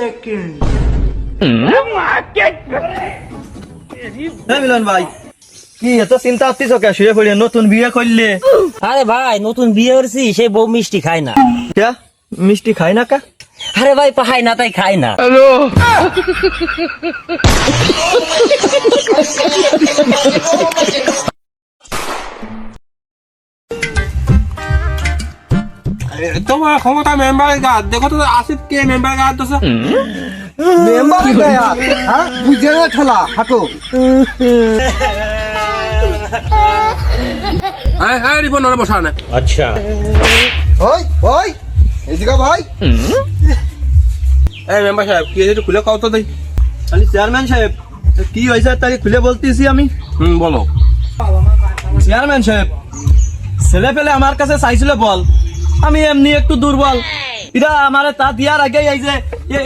Second. মিলন ভাই কি এত চিন্তা হচ্ছিস কে? শুয়ে পড়ে নতুন বিয়ে করলে? আরে ভাই নতুন বিয়ে করছি, সেই বউ মিষ্টি খায় না। কে মিষ্টি খাই না কা? আরে ভাই পাহাই না তাই খায় না। তোমার ক্ষমতা মেম্বারের গাছ দেখো তো, আসিফ কে মেম্বারের গাছ দোষ মেম্বার গায়া হ্যাঁ বুঝে না ঠেলা হাঁটো। রিপন ওরা বসা না। ওই ওই এদিকে ভাই। এই মেম্বার সাহেব কি হয়েছে একটু খুলে কাও তো দেই। খালি চেয়ারম্যান সাহেব কি হয়েছে তাকে খুলে বলতেছি আমি। বলো। চেয়ারম্যান সাহেব ছেলে পেলে আমার কাছে চাইছিল বল, আমি এমনি একটু দুর্বল, এটা আমার তা দিয়ার আগে এই যে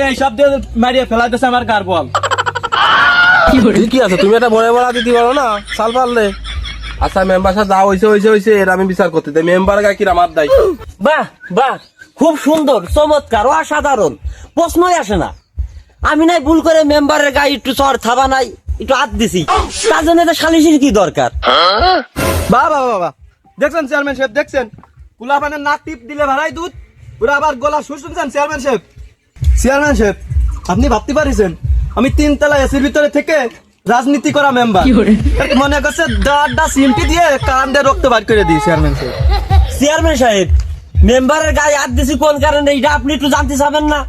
এই সব দিয়ে মারিয়ে ফেলা দিয়েছে আমার গার বল। ঠিকই আছে, তুমি এটা বড় বড় দিতে পারো না সাল পারলে। আচ্ছা মেম্বার সাহেব যা হয়েছে এর আমি বিচার করতে দেই। মেম্বার গায়ে কি আমার দায়? বাহ বাহ, খুব সুন্দর, চমৎকার, অসাধারণ, প্রশ্নই আসে না। আমি নাই ভুল করে মেম্বারের গায়ে একটু চর থাবা নাই একটু হাত দিছি, তার জন্য তো সালিশির কি দরকার? বাবা বাবা দেখছেন চেয়ারম্যান সাহেব, দেখছেন কুলা পানের নাক টিপ দিলে ভাড়াই দুধ, পুরো আবার গলা সুর শুনছেন চেয়ারম্যান সাহেব। চেয়ারম্যান সাহেব আপনি ভাবতে পারিছেন আমি 3 তলা এসির ভিতরে থেকে রাজনীতি করা মেম্বার, মনে করছে দাঁড়টা সিমটি দিয়ে কান দিয়ে রক্ত বার করে দিই। চেয়ারম্যান সাহেব চেয়ারম্যান সাহেব মেম্বারের গায়ে হাত দিছি কোন কারণে, এটা আপনি একটু জানতে চাবেন না?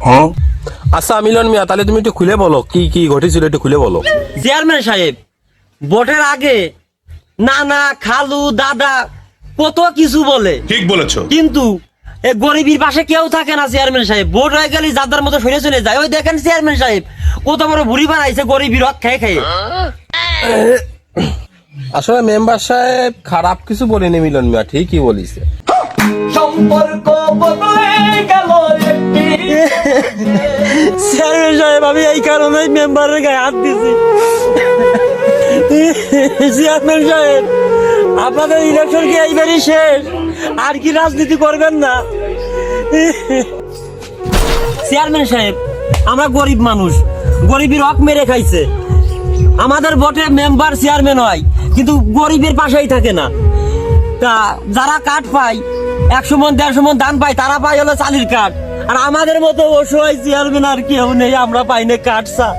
আচ্ছা মিলন মিয়া, তাহলে তুমি একটু খুলে বলো কি কি ঘটেছিল, একটু খুলে বলো। চেয়ারম্যান সাহেব ভোটের আগে নানা খালু দাদা কত কিছু বলে, ঠিক বলেছো, কিন্তু এ গরিবের পাশে কেউ থাকে না। চেয়ারম্যান সাহেব ভোট হয়ে গেলে যাদের মতো সরে চলে যায়। ওই দেখেন চেয়ারম্যান সাহেব কত বড় ভুড়ি বানাইছে গরিবের রক খেয়ে খেয়ে। আসলে মেম্বার সাহেব খারাপ কিছু বলেনি মিলন মিয়া, ঠিকই বলিছে। সম্পর্ক বদলে গেল একটি। চেয়ারম্যান সাহেব আমি এই কারণেই মেম্বারের গায়ে হাত দিছি। চেয়ারম্যান সাহেব আপনাদের ইলেকশন কি এইবারই শেষ? আর কি রাজনীতি করবেন না? চেয়ারম্যান সাহেব আমরা গরিব মানুষ, গরিবের হক মেরে খাইছে। আমাদের ভোটে মেম্বার চেয়ারম্যান হয় কিন্তু গরিবের পাশেই থাকে না। তা যারা কাঠ পায় 100 মণ 150 মণ ধান পায়, তারা পায় হলো চালির কাঠ। আর আমাদের মতো অসহায় চেয়ারম্যান আর কেউ নেই, আমরা পাই না কাঠ চা।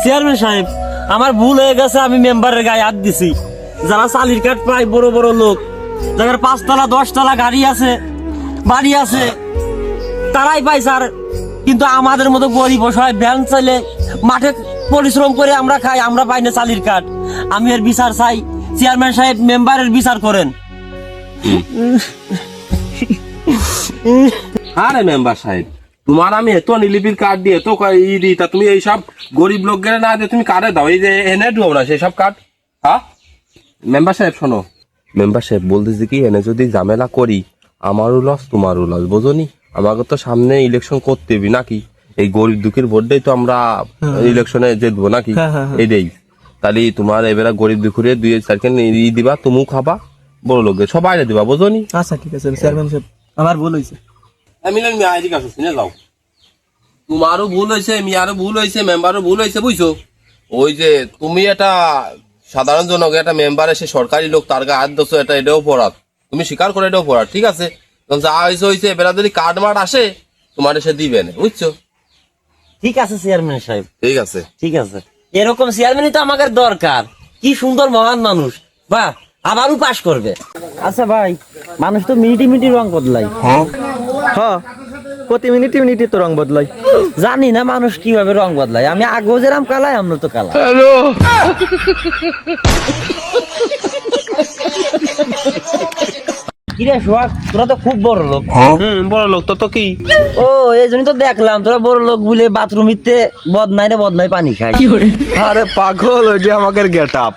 চেয়ারম্যান সাহেব আমার ভুল হয়ে গেছে, আমি মেম্বারের গায়ে হাত দিছি। যারা চালির কাঠ পায় বড় বড় লোক, যাদের 5 তলা 10 তলা গাড়ি আছে বাড়ি আছে, তারাই পাই স্যার। কিন্তু আমাদের মতো গরিব অসহায় ভ্যান চাইলে মাঠে পরিশ্রম করে আমরা খাই, আমরা পাই না চালির কাঠ। আমি এর বিচার চাই। চেয়ারম্যান সাহেব মেম্বারের বিচার করেন। আরে মেম্বার সাহেব তোমার আমি এত নিলিপির কার্ড দিয়ে এত ই দিই, তা তুমি এইসব গরিব লোকদের না দিয়ে তুমি কার্ডে দাও, এই যে এনে দেবো না সেই সব কার্ড। হ্যাঁ মেম্বার সাহেব শোনো, মেম্বার সাহেব বলতেছি কি এনে যদি ঝামেলা করি আমারও লস তোমারও লস, বোঝনি? আমাকে তো সামনে ইলেকশন করতে হবে নাকি? এই গরিব দুঃখের ভোটটাই তো আমরা ইলেকশনে জিতবো নাকি? এইটাই তাহলে তোমার এবারে গরিব দুঃখের 2-4 কেন দিবা, তুমিও খাবা, বড় লোকদের সবাই দিবা, বোঝনি? আচ্ছা ঠিক আছে চেয়ারম্যান সাহেব আমার ভুল হয়েছে। মিলন মিয়া এদিকে আসো, শুনে যাও। তোমারও ভুল হয়েছে, মিয়ারও ভুল হয়েছে, মেম্বারও ভুল হয়েছে, বুঝছো? ওই যে তুমি একটা সাধারণ জনক, একটা মেম্বার এসে সরকারি লোক তার গায়ে হাত দিচ্ছ, এটাও অপরাধ। তুমি স্বীকার করে এটাও অপরাধ, ঠিক আছে? যা হয়েছে এবার যদি কার্ড মার্ড আসে তোমার এসে দিবে না, বুঝছো? ঠিক আছে চেয়ারম্যান সাহেব, ঠিক আছে ঠিক আছে। এরকম চেয়ারম্যানই তো আমাদের দরকার। কি সুন্দর মহান মানুষ, বাহ আবারও পাশ করবে। আচ্ছা ভাই, মানুষ তো মিনিটি রং বদলাই। হ্যাঁ প্রতি মিনিটে তো রং বদলাই। জানি না মানুষ কিভাবে রং বদলায়। আমি আগেও যেরাম কালাই, আমরা তো কালা। কিরে সোহাগ, তোরা তো খুব বড় লোক। বড় লোক তো কি? ও এই জন্য তো দেখলাম তোরা বড় লোক বলে বাথরুমিতে বদনাই পানি খাই। আরে পাগল, ওই যে আমাদের গেট আপ।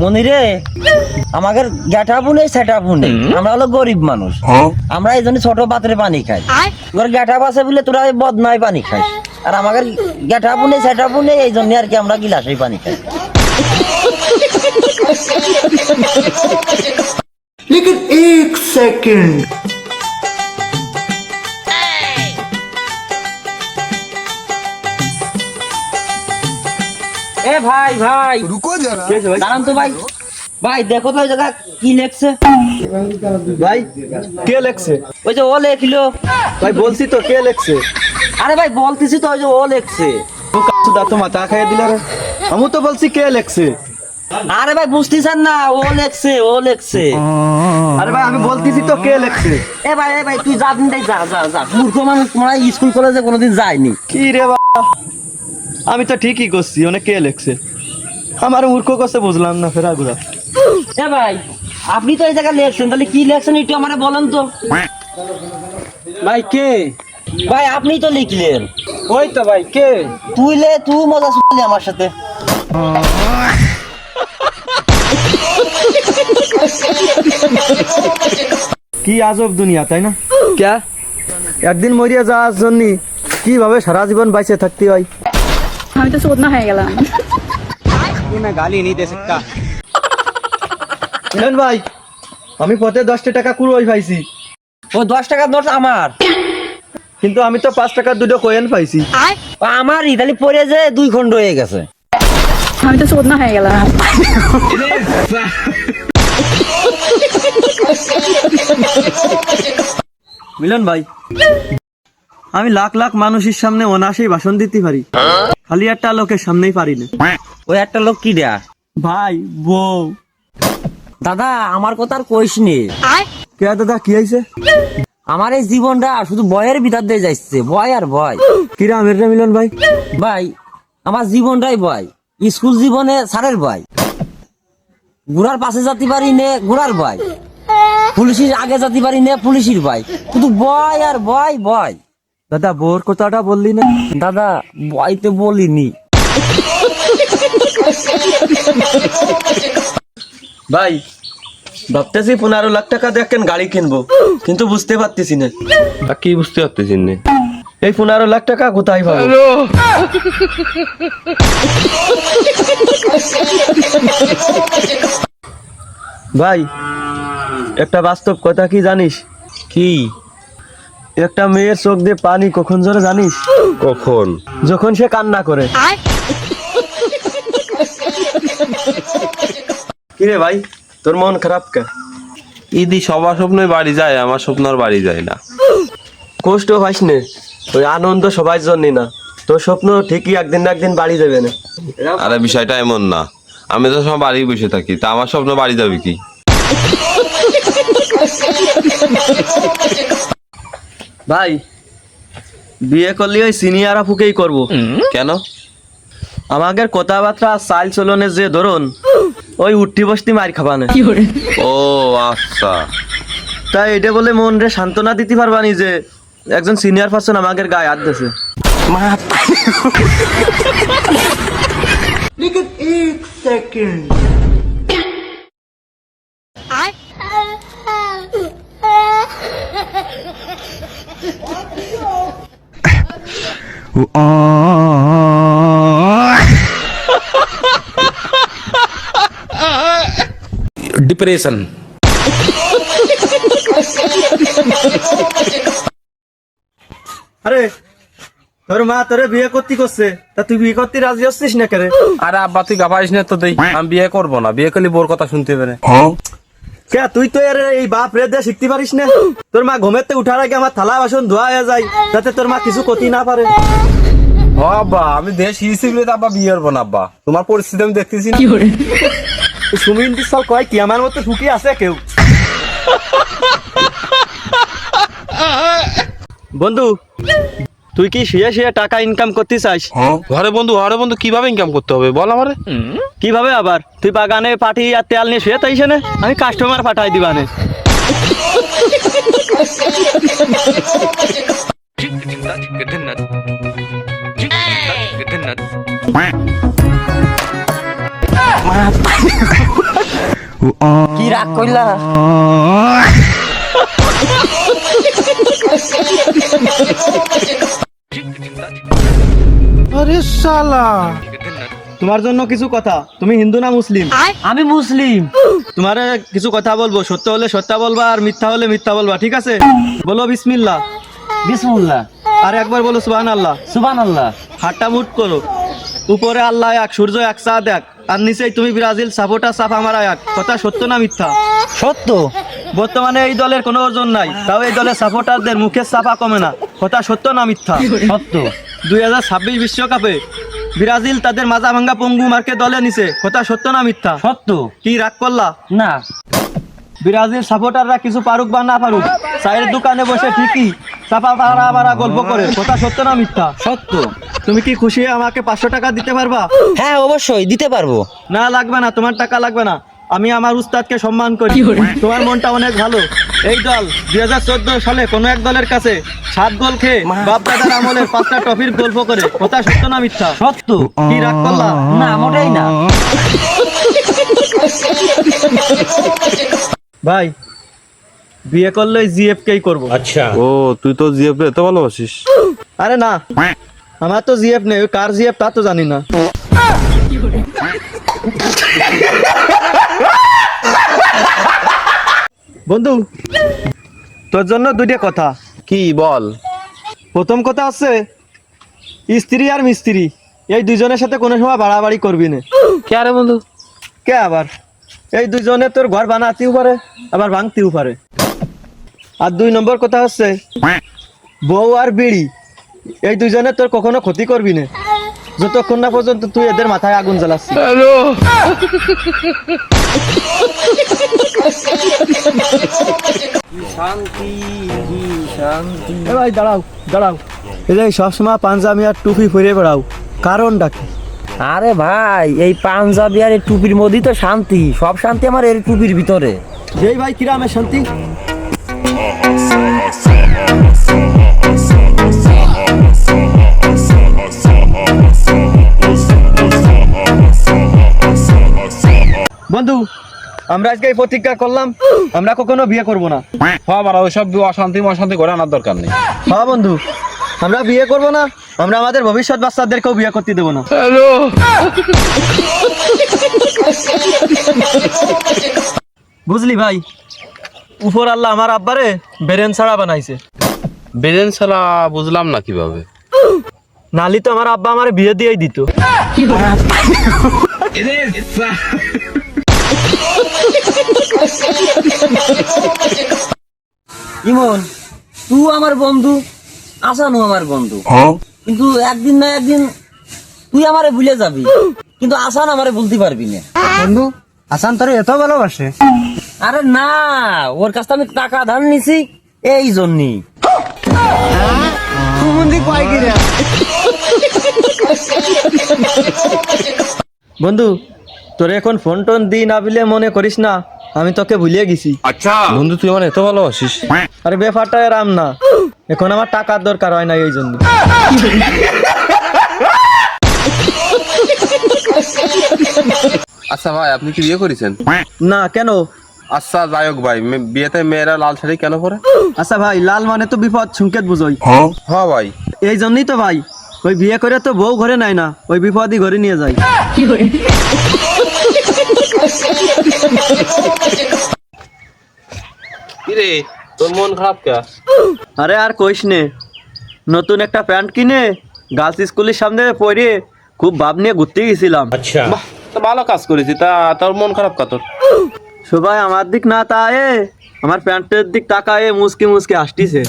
মনি রে, আমাদের গেট আপও নেই সেট আপও নেই, আমরা হলো গরিব মানুষ। আমরা এই জন্য ছোট পাত্রে পানি খাই। তোর গেট আপ আছে বলে তোরা বদনাই পানি খাই, আর আমাদের গেট আপও নেই সেট আপও নেই, এই জন্য আর কি আমরা গিলাসেই পানি খাই। लेकिन 1 सेकंड এ ভাই ভাই रुको जरा দাঁড়ান তো ভাই, ভাই দেখো তো ওই জায়গা কি লেখছে। ভাই কে লেখছে? ওই যে ও লেখলো। ভাই বলছি তো কে লেখছে। আরে ভাই বলতেছি তো ওই যে ও লেখছে। সুদা তো মাথা খাইয়ে দিল রে। আমি তো বলছি কে লেখছে। আরে ভাই বুঝতেছেন না, ও লেখছে ও লেখছে। আরে ভাই আমি বলতেছি তো কে লেখছে। এ ভাই তুই যা দিন যা যা যা, মূর্খ মানুষ, তোমরা স্কুল কলেজে কোনোদিন যায়নি। কি রে বাবা, আমি তো ঠিকই করছি, অনেক কে লেখছে। আমার মূর্খ করছে বুঝলাম না ফেরা ঘুরা। এ ভাই আপনি তো এই জায়গায় লেখছেন, তাহলে কি লেখছেন একটু আমারে বলেন তো। ভাই কে? ভাই আপনি তো লিখলেন। ওই তো ভাই কে? তুই মজা শুনলি আমার সাথে। কি আজব দুনিয়া, তাই না? কে একদিন মরিয়া যাওয়ার জন্য কিভাবে সারা জীবন বাইচে থাকতে হয়। আমি তো চোদনা হয়ে গেলাম। বুঝলেন ভাই, আমি পথে 10 টাকা কুড়োই পাইছি, ও 10 টাকার নোট আমার, কিন্তু আমি তো 5 টাকার দুটো কয়েন পাইছি। আমারই তাহলে পড়ে যে 2 খণ্ড হয়ে গেছে। আমি তো চোদনা হয়ে গেলাম। মিলন ভাই, আমি লাখ লাখ মানুষের সামনে অনায়াসেই ভাষণ দিতে পারি, খালি একটা লোকের সামনেই পারি না। ওই একটা লোক কি দেয়া ভাই বউ। দাদা আমার কথা আর কইস নি। কে দাদা কি হয়েছে? আমার এই জীবনটা শুধু বয়ের ভিতর দিয়ে যাচ্ছে, বয় আর বয়। কিরা আমের রে মিলন ভাই? ভাই আমার জীবনটাই বয়, স্কুল জীবনে স্যারের বয়, ঘোড়ার পাশে যেতে পারি নে ঘোড়ার বয়, পুলিশের আগে যেতে পারি নে পুলিশের বয়, শুধু বয় আর বয় বয়। দাদা বউর কথাটা বললি না? দাদা বয়তে বলিনি। ভাই ভাবতেছি 15 লাখ টাকা দেখেন গাড়ি কিনবো, কিন্তু বুঝতে পারতেছি না কি বুঝতে পারতেছি না এই 15 লাখ টাকা কোথায় পাবো। ভাই একটা বাস্তব কথা কি জানিস? কি? একটা মেয়ের চোখ দিয়ে পানি কখন ঝরে জানিস? কখন? যখন সে কান্না করে। কিরে ভাই, তোর মন খারাপ কে? ইদি সবার স্বপ্নই বাড়ি যায়, আমার স্বপ্ন আর বাড়ি যায় না। কষ্ট পাইস নে, ওই আনন্দ সবার জন্য না, তোর স্বপ্ন ঠিকই একদিন না একদিন বাড়ি দেবে না। আরে বিষয়টা এমন না, আমি তো সব বাড়ি বসে থাকি, তা আমার স্বপ্ন বাড়ি যাবে কি? ভাই বিয়ে করলে ওই সিনিয়র আপুকেই করবো। কেন? আমাদের কথাবার্তা চাল চলনের যে ধরুন, ওই উঠতি বসতি মার খাবানে। ও আচ্ছা, তাই এটা বলে মন রে সান্ত্বনা দিতে পারবানি যে একজন সিনিয়র পার্সন আমাদের গায়ে হাত দিয়েছে। डिप्रेशन। আরে তোর মা তোরে বিয়ে করতে করছে, তা তুই বিয়ে করতে রাজি হচ্ছিস না কেন? আরে আব্বা তুই গাবাইস না তো, দেই আমি বিয়ে করবো না, বিয়ে করলে বোর কথা শুনতে হবে না। কে তুই তো এর এই বাপ রে দিয়ে শিখতে পারিস না? তোর মা ঘুমের থেকে উঠার আগে আমার থালা বাসন ধোয়া হয়ে যায়, যাতে তোর মা কিছু ক্ষতি না পারে। ও আব্বা আমি দেশ হিসেবে আব্বা বিয়ে করবো না আব্বা, তোমার পরিস্থিতি আমি দেখতেছি না। সুমিন বিশাল কয় কি আমার মতো সুখী আছে কেউ? বন্ধু তুই কি শুয়ে টাকা ইনকাম করতে চাস? ঘরে বন্ধু কিভাবে ইনকাম করতে হবে বল আমারে। কিভাবে আবার? তুই বাগানে পাঠি আর তেল নিয়ে শুয়ে তাইছে না, আমি কাস্টমার পাঠাই দিবানে। কি রাগ কইলা? আরে শালা, তোমার জন্য কিছু কথা। তুমি হিন্দু না মুসলিম? আমি মুসলিম। তোমারে কিছু কথা বলবো, সত্য হলে সত্য বলবা আর মিথ্যা হলে মিথ্যা বলবা, ঠিক আছে? বলো বিসমিল্লাহ। বিসমিল্লাহ। আর একবার বলো সুবহানাল্লাহ। সুবহানাল্লাহ। হাতটা মুট করো। উপরে আল্লাহ এক, সূর্য এক, চাঁদ এক, আর নিচেই তুমি ব্রাজিল সাপোর্টার চাপা মারা এক। কথা সত্য না মিথ্যা? সত্য। বর্তমানে এই দলের কোনো ওজন নাই, তাও এই দলের সাপোর্টারদের মুখের চাপা কমে না। কথা সত্য না মিথ্যা? সত্য। 2026 বিশ্বকাপে ব্রাজিল তাদের মাজা ভাঙ্গা পঙ্গু মার্কে দলে নিছে। কথা সত্য না মিথ্যা? সত্য। কি রাগ করলা? না। ব্রাজিল সাপোর্টাররা কিছু পারুক বা না পারুক, চায়ের দোকানে বসে ঠিকই চাপা পাড়া গল্প করে। কথা সত্য না মিথ্যা? সত্য। তুমি কি খুশি আমাকে 500 টাকা দিতে পারবা? হ্যাঁ অবশ্যই দিতে পারবো। না লাগবে না, তোমার টাকা লাগবে না। আমি আমার উস্তাদকে সম্মান করি। তোমার মনটা অনেক ভালো। এই দল 2014 সালে কোন এক দলের কাছে 7 গোল খেয়ে বাপ দাদার আমলের 5টা ট্রফির গল্প করে। কথা সত্য না মিথ্যা? সত্য। কি রাগ করলা? না মোটেই না। ভাই, বিয়ে করলে জিএফ কেই করবো। ও তুই তো জিএফ রে এত ভালোবাসিস? আরে না, আমার তো জিএফ নেই, ওই কার জিএফ তা তো জানি না। বন্ধু, তোর জন্য দুইটা কথা। কি বল? প্রথম কথা হচ্ছে, স্ত্রী আর মিস্ত্রি এই দুইজনের সাথে কোনো সময় বাড়াবাড়ি করবি না। কে আরে বন্ধু? কে আবার? এই দুইজনে তোর ঘর বানাতেও পারে আবার ভাঙতেও পারে। আর 2 নম্বর কথা হচ্ছে, বউ আর বিড়ি এই দুইজনে তোর কখনো ক্ষতি করবি না, যতক্ষণ না পর্যন্ত তুই এদের মাথায় আগুন জ্বালাচ্ছিস। এ ভাই দাঁড়াও দাঁড়াও, এই যে সবসময় পাঞ্জাবি আর টুপি পরে বেড়াও, কারণটা কি? আরে ভাই এই পাঞ্জাবি আর এই টুপির মধ্যেই তো শান্তি, সব শান্তি আমার এই টুপির ভিতরে। যেই ভাই কিরামের শান্তি। বন্ধু, আমরা আজকে এই প্রতিজ্ঞা করলাম, আমরা কখনো বিয়ে করব না। হ্যাঁ বাড়া, ওইসব অশান্তি অশান্তি করে আনার দরকার নেই। হ্যাঁ বন্ধু, আমরা বিয়ে করব না, আমরা আমাদের ভবিষ্যৎ বাচ্চাদেরকেও বিয়ে করতে দেবো না। বুঝলি ভাই, উপর আল্লাহ আমার আব্বারে বেরেন ছাড়া বানাইছে। বেরেন ছাড়া বুঝলাম না কিভাবে? নালি তো আমার আব্বা আমার বিয়ে দিয়েই দিত। ইমন, তুই আমার বন্ধু, আসানু আমার বন্ধু, কিন্তু একদিন না একদিন তুই আমারে ভুলে যাবি, কিন্তু আসান আমারে ভুলতে পারবি না। বন্ধু, আসান তোরে এত ভালোবাসে? আরে না, ওর কাছ থেকে আমি টাকা ধার নিছি এই জন্যই। বন্ধু, তোরে এখন ফোন টোন দিই না বিলে মনে করিস না, আমি তোকে ভুলিয়ে গেছি। আচ্ছা বন্ধু, তুই মানে এত ভালোবাসিস? আরে বেফারটা রাম না, এখন আমার টাকার দরকার হয় না এই জন্য। আচ্ছা ভাই, আপনি কি বিয়ে করেছেন? না, কেন? আচ্ছা যাই হোক ভাই, বিয়েতে মেয়েরা লাল শাড়ি কেন পরে? আচ্ছা ভাই, লাল মানে তো বিপদ সংকেত বুঝোই। হ্যাঁ ভাই। এই জন্যই তো ভাই, ওই বিয়ে করে তো বউ ঘরে নেয় না, ওই বিপদই ঘরে নিয়ে যায়। কিরে, তোর মন খারাপ কে? আরে আর কইস নে, নতুন একটা প্যান্ট কিনে গার্লস স্কুলের সামনে পরে খুব ভাব নিয়ে ঘুরতে গেছিলাম। বাহ, তো ভালো কাজ করেছি। তা তোর মন খারাপ কা তোর? সবাই আমার দিক না তায়ে আমার প্যান্টের দিক তাকায়ে মুসকি মুসকি আসতিছে।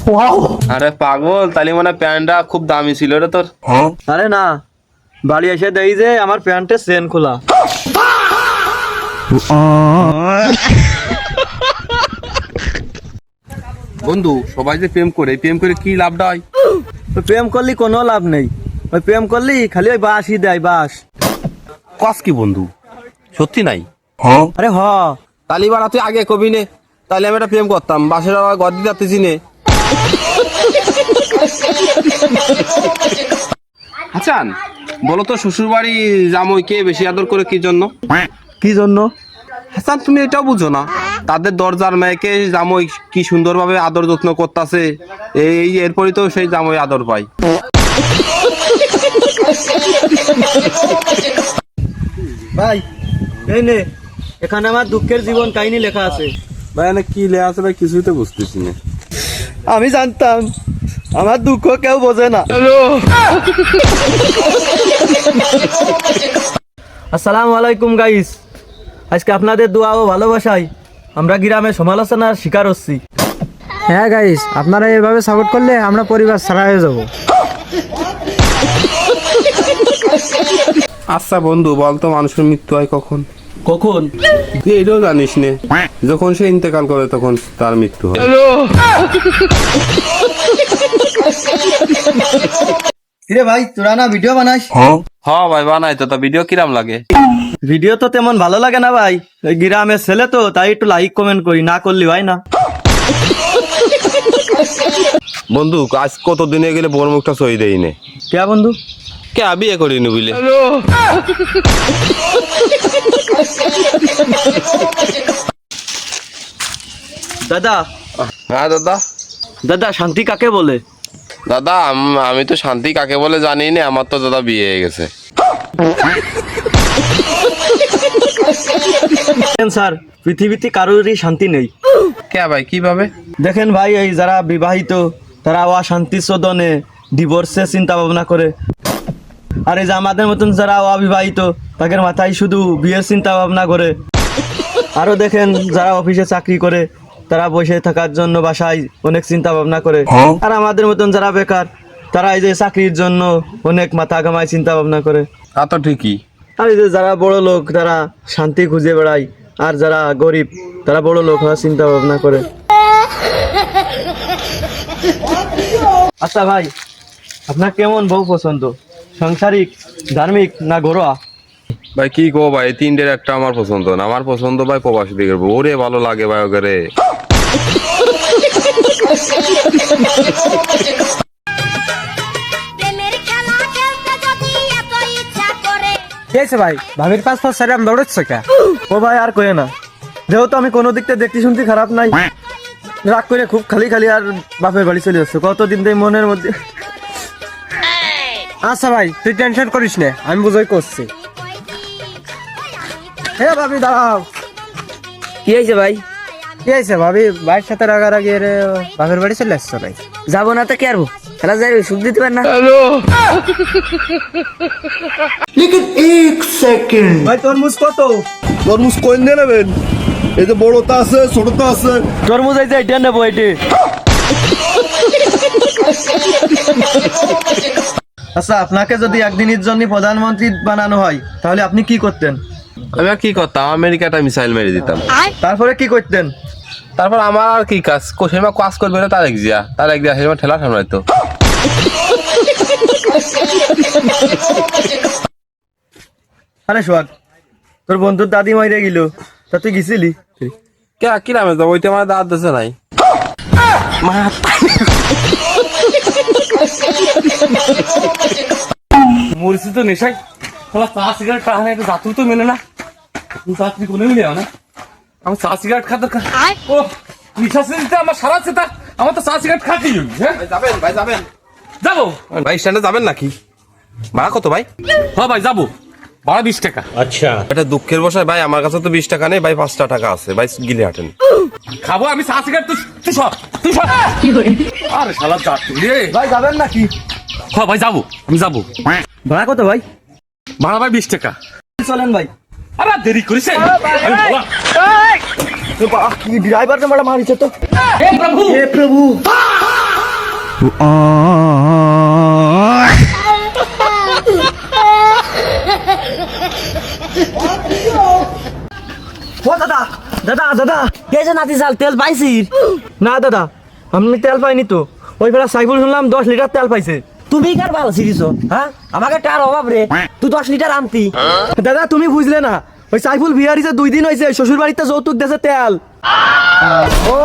আরে পাগল, তাহলে মানে প্যান্টটা খুব দামি ছিল রে তোর? আরে না, বাড়ি এসে দেই যে আমার প্যান্টের চেন খোলা। বন্ধু, সবাই যে প্রেম করে কি লাভটা হয়? ওই প্রেম করলি কোনো লাভ নেই, ওই প্রেম করলি খালি ওই বাসই দেয়, বাস। কস কি বন্ধু, সত্যি নাই? আরে হ, তালি বাড়া তুই আগে কবি নে, তাহলে আমি একটা প্রেম করতাম। বাসের আবার গদি যাতেছি নে। আচ্ছা বলো তো, শ্বশুর বাড়ি জামাই কে বেশি আদর করে কি জন্য? কি জন্য? হাসান, তুমি এটাও বুঝো না? তাদের দরজার মেয়েকে জামাই কি সুন্দরভাবে আদর যত্ন করতেছে, এই এরপরই তো সেই জামাই আদর পায়। ভাই এই নে, এখানে আমার দুঃখের জীবন কাহিনী লেখা আছে। ভাই এনে কি লেখা আছে ভাই, কিছুই তো বুঝতেছি না। আমি জানতাম আমার দুঃখ কেউ বোঝে না। আসসালামু আলাইকুম গাইস, আজকে আপনাদের দোয়া ও ভালোবাসায় আমরা গ্রামে সমালোচনার শিকার হচ্ছি। হ্যাঁ গাইস, আপনারা এভাবে সাপোর্ট করলে আমরা পরিবার ছাড়া হয়ে যাব। আচ্ছা বন্ধু, বলতো মানুষের মৃত্যু হয় কখন? কখন? তুই এটাও জানিস নে, যখন সে ইন্তেকাল করে তখন তার মৃত্যু হয়। কিরে ভাই, তোরা না ভিডিও বানাস? হ্যাঁ ভাই বানাই তো, তা ভিডিও কিরাম লাগে? ভিডিও তো তেমন ভালো লাগে না ভাই, ওই গ্রামের ছেলে তো, তাই একটু লাইক কমেন্ট করি, না করলি হয় না। বন্ধু আজ কতদিনে গেলে বোর মুখটা সই দেই নে। কে বন্ধু? কে বিয়ে করিনি বুঝলে? দাদা, হ্যাঁ দাদা। দাদা শান্তি কাকে বলে? দাদা আমি তো শান্তি কাকে বলে জানি না, আমার তো দাদা বিয়ে হয়ে গেছে। স্যার, পৃথিবীতে কারোরই শান্তি নেই। কে ভাই, কিভাবে? দেখেন ভাই, এই যারা বিবাহিত তারা অশান্তি শোধনে ডিভোর্সের চিন্তা ভাবনা করে, আর এই যে আমাদের মতন যারা অবিবাহিত তাদের মাথায় শুধু বিয়ের চিন্তা ভাবনা করে। আরো দেখেন যারা অফিসে চাকরি করে তারা বসে থাকার জন্য বাসায় অনেক চিন্তা ভাবনা করে, আর আমাদের মতন যারা বেকার তারা এই যে চাকরির জন্য অনেক মাথা ঘামায় চিন্তা ভাবনা করে। তা তো ঠিকই। আর এই যে যারা বড় লোক তারা শান্তি খুঁজে বেড়ায়, আর যারা গরিব তারা বড় লোক হওয়ার চিন্তা ভাবনা করে। আচ্ছা ভাই, আপনার কেমন বউ পছন্দ, সাংসারিক, ধার্মিক না ঘরোয়া? ভাই কি গো ভাই, তিনটের একটা আমার পছন্দ না। আমার পছন্দ ভাই প্রবাসী দিকের বউ, ওরে ভালো লাগে ভাই ওকে। ভাই ভাবির পাসপোর্ট সাইড আমি দৌড়াচ্ছ কে? ও ভাই আর কয়ে না, যেহেতু আমি কোনো দিক থেকে দেখতে শুনতে খারাপ নাই, রাগ করে খুব খালি খালি আর বাপের বাড়ি চলে যাচ্ছে কতদিন থেকে মনের মধ্যে। আচ্ছা ভাই তুই টেনশন করিস না, আমি বুঝাই করছি। হে ভাবি দাঁড়াও। কি হয়েছে ভাই? কি হয়েছে ভাবি, ভাইয়ের সাথে রাগারাগি এর বাপের বাড়ি চলে আসছো ভাই? যাবো না তো কি আরবো, খেলা যাই সুখ দিতে পার না। ভাই তরমুজ কত? তরমুজ কোন দিয়ে নেবেন? এই যে বড়টা আছে, ছোটটা আছে। তরমুজ এই যে এটা নেবো, এটি। আচ্ছা, আপনাকে যদি একদিনের জন্য প্রধানমন্ত্রী বানানো হয় তাহলে আপনি কি করতেন? আমি আর কি করতাম, আমেরিকাটা মিসাইল মেরে দিতাম। তারপরে কি করতেন? তারপর আমার আর কি কাজ, সেমা কাজ করবে না, তার এক দিয়া সেমা ঠেলা সামলাইতো। আরে সোহাগ, তোর বন্ধুর দাদি মাইরে গেল, তা তুই গেছিলি? কে কি নামে যাবো, ওইটা আমার দাঁত দেশে নাই। মরছি তো নেশাই, চা সিগারেট খাওয়া একটু দাঁতু তো মেলে না, চাকরি কোনো মিলে না। আমি চা সিগারেট খাতে ও নিশা দিতে আমার সারা আছে, তা আমার তো চা সিগারেট খাতেই হবে। হ্যাঁ যাবেন ভাই, যাবেন? যাবো ভাই স্ট্যান্ডে যাবেন নাকি? ভাড়া কত ভাই? হ্যাঁ ভাই যাবো, ভাড়া 20 টাকা। এটা দুঃখের বসায় ভাই, আমার কাছে তো 20 টাকা নেই ভাই, 5টা টাকা আছে ভাই, গিলে হাঁটেন। খাবো আমি চা সিগারেট, তুই সব আরে শালা চাকরি রে। ভাই যাবেন নাকি? হ্যাঁ ভাই যাবো, আমি যাবো। ভাড়া কত ভাই? ভাড়া ভাই 20 টাকা। চলেন ভাই। আরে দেরি করিস, ড্রাইভারকে মারা মারিছে তো। হে প্রভু, হে প্রভু। ও দাদা, দাদা দাদা, কে যে নাতি চাল তেল পাইছি? না দাদা, আমি তেল পাইনি তো। ওই বেলা সাইফুল শুনলাম 10 লিটার তেল পাইছে। তুমি কার ভালো সিরিজ? হ্যাঁ আমাকে টার অভাব রে, তুই 10 লিটার আনতি। দাদা তুমি বুঝলে না, ওই সাইফুল বিহারিতে 2 দিন হয়েছে, শ্বশুর বাড়িতে যৌতুক দেশে তেল। ও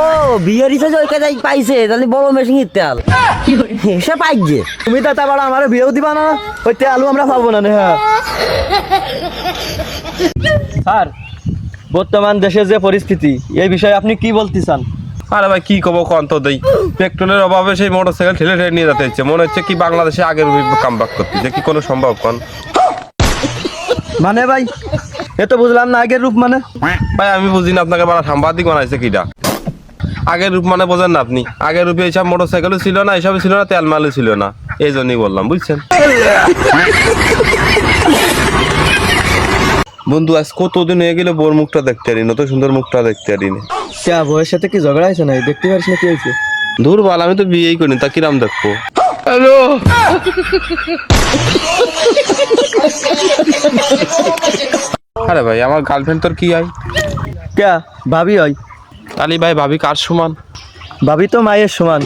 বিয়ারিছে যে ওই কাজাই পাইছে, তাহলে বড় মেশিনের তেল সে পাইছে। তুমি দাদা বাড়া আমার বিয়েও দিবা না, ওই তেলও আমরা পাবো না। হ্যাঁ স্যার, বর্তমান দেশের যে পরিস্থিতি, এই বিষয়ে আপনি কি বলতে চান? আরে ভাই কি কব, কন্ত দেই, পেট্রোলের অভাবে সেই মোটরসাইকেল ঠেলে ঠেলে নিয়ে যেতে হচ্ছে। মনে হচ্ছে কি বাংলাদেশে আগের কামব্যাক করতে, কি কোনো সম্ভব? কোন মানে ভাই এ তো বুঝলাম না আগের রূপ মানে। ভাই আমি বুঝি না, আপনাকে বড় সাংবাদিক বানাইছে কিটা? আগের রূপ মানে বোঝেন না আপনি, আগের রূপে এইসব মোটরসাইকেলও ছিল না, এইসব ছিল না, তেল মালও ছিল না, এই জন্যই বললাম, বুঝছেন? বন্ধু আজ কতদিন হয়ে গেলে বোর মুখটা দেখতে পারি না, তো সুন্দর মুখটা দেখতে পারি না। কে বউয়ের সাথে কি ঝগড়া হয়েছে নাই? দেখতে পারিস না কি হয়েছে? দূর বাল, আমি তো বিয়েই করিনি, তা কিরাম দেখবো? আরে ভাই, আমার গার্লফ্রেন্ড তোর কি হয়? কে ভাবি হয়? আলি ভাই, ভাবি কার সমান? ভাবি তো মায়ের সমান।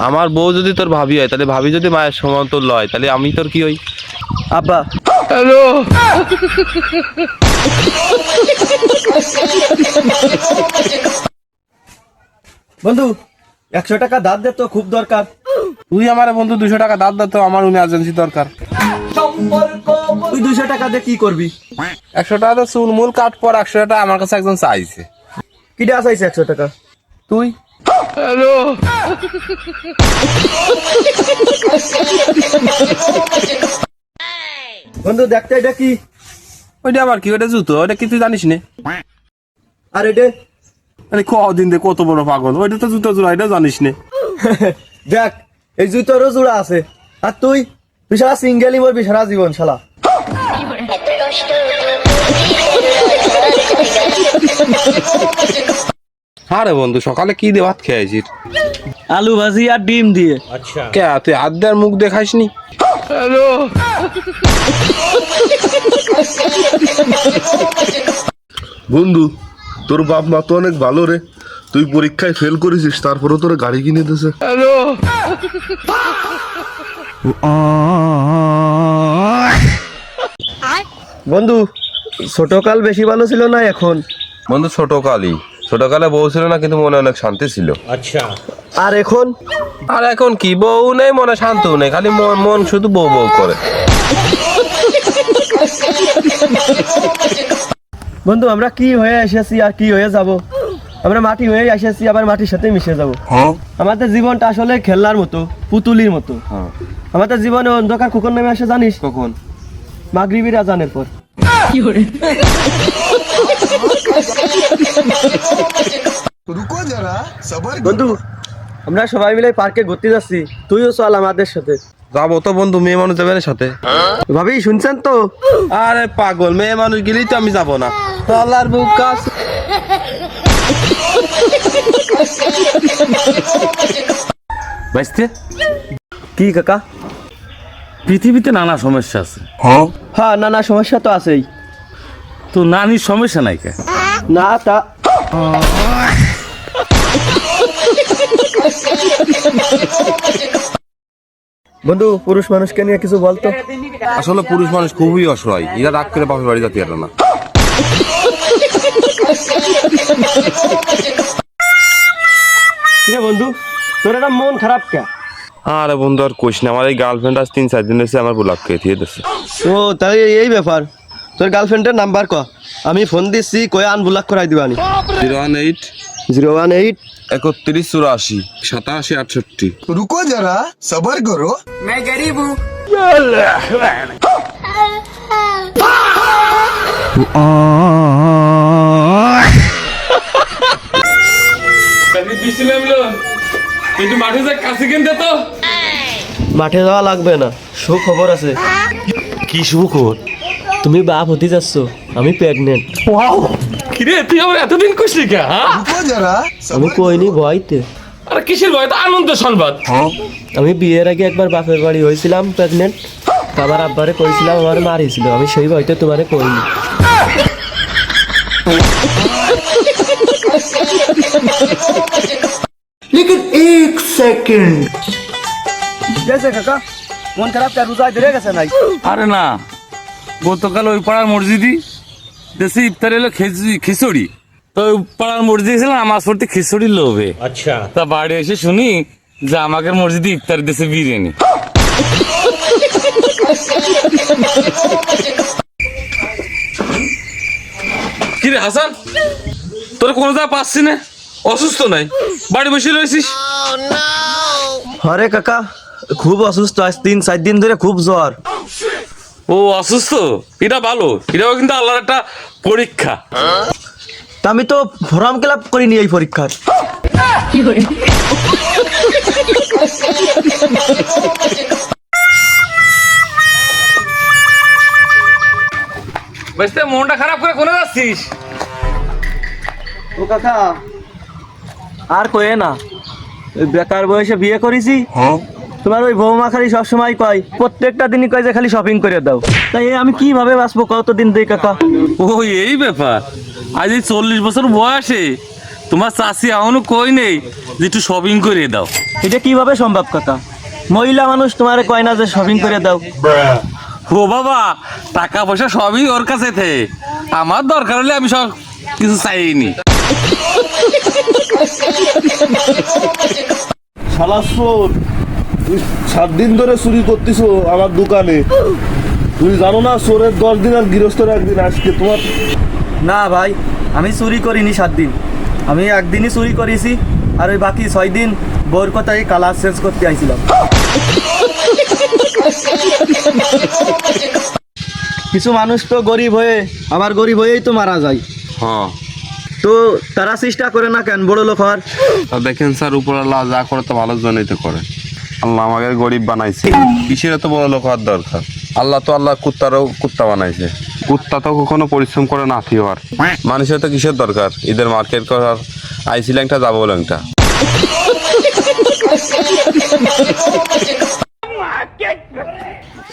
আমার বউ যদি তোর ভাবি হয়, তাহলে ভাবি যদি মায়ের সমান তোর লয়, তাহলে আমি তোর কি হই? আব্বা। বন্ধু 100 টাকা ধার দে তো, খুব দরকার। তুই আমার বন্ধু 200 টাকা দাঁত দে তো, আমার ইমার্জেন্সি দরকার। তুই 200 টাকা দিয়ে কি করবি? 100 টাকা তো চুল মূল কাট পর, 100 টাকা আমার কাছে একজন চাইছে। কিটা চাইছে 100 টাকা? তুই বন্ধু দেখতে এটা কি? ওইটা আবার কি? ওইটা জুতো, ওইটা কি তুই জানিস না? আর এটা আরে কদিন দে, কত বড় পাগল, ওইটা তো জুতো জোড়া, এটা জানিস না? দেখ, এই জুতোরও জোড়া আছে। আর তুই তুই সারা সিঙ্গেলই মরবি সারা জীবন শালা। আরে বন্ধু, সকালে কি দিয়ে ভাত খেয়েছিস? আলু ভাজি আর ডিম দিয়ে। কে তুই আদ্যার মুখ দেখাইসনি? বন্ধু, তোর বাপ মা তো অনেক ভালো রে, তুই পরীক্ষায় ফেল করেছিস তারপরে তোর গাড়ি কিনে দিয়েছে। বন্ধু ছোটকাল বেশি ভালো ছিল না এখন? বন্ধু ছোটকালে বউ ছিল না, কিন্তু মনে অনেক শান্তি ছিল। আর এখন? আর এখন কি, বউ নেই, মনে শান্ত নেই, খালি মন শুধু বউ বউ করে। বন্ধু আমরা কি হয়ে এসেছি আর কি হয়ে যাব? আমরা মাটি হয়ে এসেছি, আবার মাটির সাথে মিশে যাব। আমাদের জীবনটা আসলে খেলনার মতো, পুতুলির মতো। আমাদের জীবনে অন্ধকার কখন নেমে আসে জানিস? কখন? মাগরিবের আজানের পর। रुको जरा सबर বন্ধু আমরা সবাই মিলে পার্কে ঘুরতে যাচ্ছি, তুইও চল আমাদের সাথে। যাবো তো বন্ধু, মেয়ে মানুষ যাবে না সাথে? ভাবি শুনছেন তো? আরে পাগল, মেয়ে মানুষ গেলেই তো আমি যাবো না। তলার বুক কাজ। বাইসতে কি কাকা? পৃথিবীতে নানা সমস্যা আছে, হ্যাঁ নানা সমস্যা তো আছেই। তো নানির সমস্যা নাই কে? না তা বন্ধু পুরুষ মানুষকে নিয়ে কিছু বলতো। আসলে পুরুষ মানুষ খুবই অসহায়, এরা রাগ করে বাপের বাড়ি যেতে পারে না। কিরে বন্ধু তোর একটা মন খারাপ কে? আরে বন্ধু আর কইস না, আমার এই গার্লফ্রেন্ড আজ 3-4 দিন এসে আমার গোলাপ খেয়ে দিয়ে দিচ্ছে। ও তাই এই ব্যাপার? তোর গার্লফ্রেন্ডের নাম্বার ক, আমি ফোন দিচ্ছি, কয়ে আন ব্লক করাই দিবানি। 018 018 31 84 87 68। रुको जरा सबर करो। মাঠে যাওয়া লাগবে না, সুখবর আছে। কি সুখবর? তুমি বাপ হতে যাচ্ছ, আমি প্রেগনেন্ট। কিরে তুই আমার এতদিন কইছিস কে? হ্যাঁ, रुको जरा আমি কইনি ভয়তে। আরে কিসের ভয়? তো আনন্দ সংবাদ। আমি বিয়ের আগে একবার বাপের বাড়ি হয়েছিলাম প্রেগনেন্ট, আমার আব্বারে কইছিলাম, আমার মারিছিল, আমি সেই ভয়তে তোমারে কইনি। लेकिन एक सेकंड कैसे काका মন খারাপ তার রোজা ধরে গেছে নাই? আরে না, গতকাল ওই পাড়ার মসজিদি দেশে ইফতার এলো খিচুড়ি, তো ওই পাড়ার মসজিদ গেছিলাম আমার সত্যি খিচুড়ির লোভে। আচ্ছা, তা বাড়ি এসে শুনি যে আমাকে মসজিদে ইফতার দিয়েছে বিরিয়ানি। কিরে হাসান, তোর কোনো যা পাচ্ছি না, অসুস্থ নাই, বাড়ি বসে রয়েছিস? আরে কাকা খুব অসুস্থ, আজ 3-4 দিন ধরে খুব জ্বর। ও অসুস্থ, এটা ভালো, এটাও কিন্তু আল্লাহর একটা পরীক্ষা। তা আমি তো ফর্ম ফিল আপ করিনি এই পরীক্ষার। বুঝতে মনটা খারাপ করে কোনে যাচ্ছিস? ও কাকা আর কয়ে না, ওই বেকার বয়সে বিয়ে করেছি। তোমার ওই বৌমা খালি সবসময় কয়, প্রত্যেকটা দিনই কয় যে খালি শপিং করে দাও। তাই আমি কিভাবে বাঁচবো কতদিন দেই কাকা? ও এই ব্যাপার, আজ এই 40 বছর বয়সে তোমার চাষি এখনো কই নেই যে একটু শপিং করে দাও। এটা কিভাবে সম্ভব কাকা? মহিলা মানুষ তোমার কয় না যে শপিং করে দাও? ও বাবা, টাকা পয়সা সবই ওর কাছে থে, আমার দরকার হলে আমি সব কিছু চাইনি। শালা চোর, তুই 7 দিন ধরে চুরি করতেছো আমার দোকানে। তুই জানো না চোরের 10 দিন আর গৃহস্থের 1 দিন। আজকে তোমার না ভাই, আমি চুরি করিনি 7 দিন, আমি একদিনই চুরি করেছি। আর ওই বাকি 6 দিন বউর কথায় কালার চেঞ্জ করতে আইছিলাম। কিছু মানুষ তো গরিব হয়ে, আমার গরিব হয়েই তো মারা যায়। হ্যাঁ, তো তারা চেষ্টা করে না কেন বড় লোক হওয়ার? তা দেখেন স্যার, উপর আল্লাহ যা করে তো ভালোর জন্যই তো করে। আল্লাহ আমাকে গরিব বানাইছে, কিসের এত বড় লোক হওয়ার দরকার? আল্লাহ তো কুত্তারও কুত্তা বানাইছে। কুত্তা তো কখনো পরিশ্রম করে না হওয়ার। মানুষের তো কিসের দরকার? ঈদের মার্কেট করার আইসি ল্যাংটা যাবো ল্যাংটা।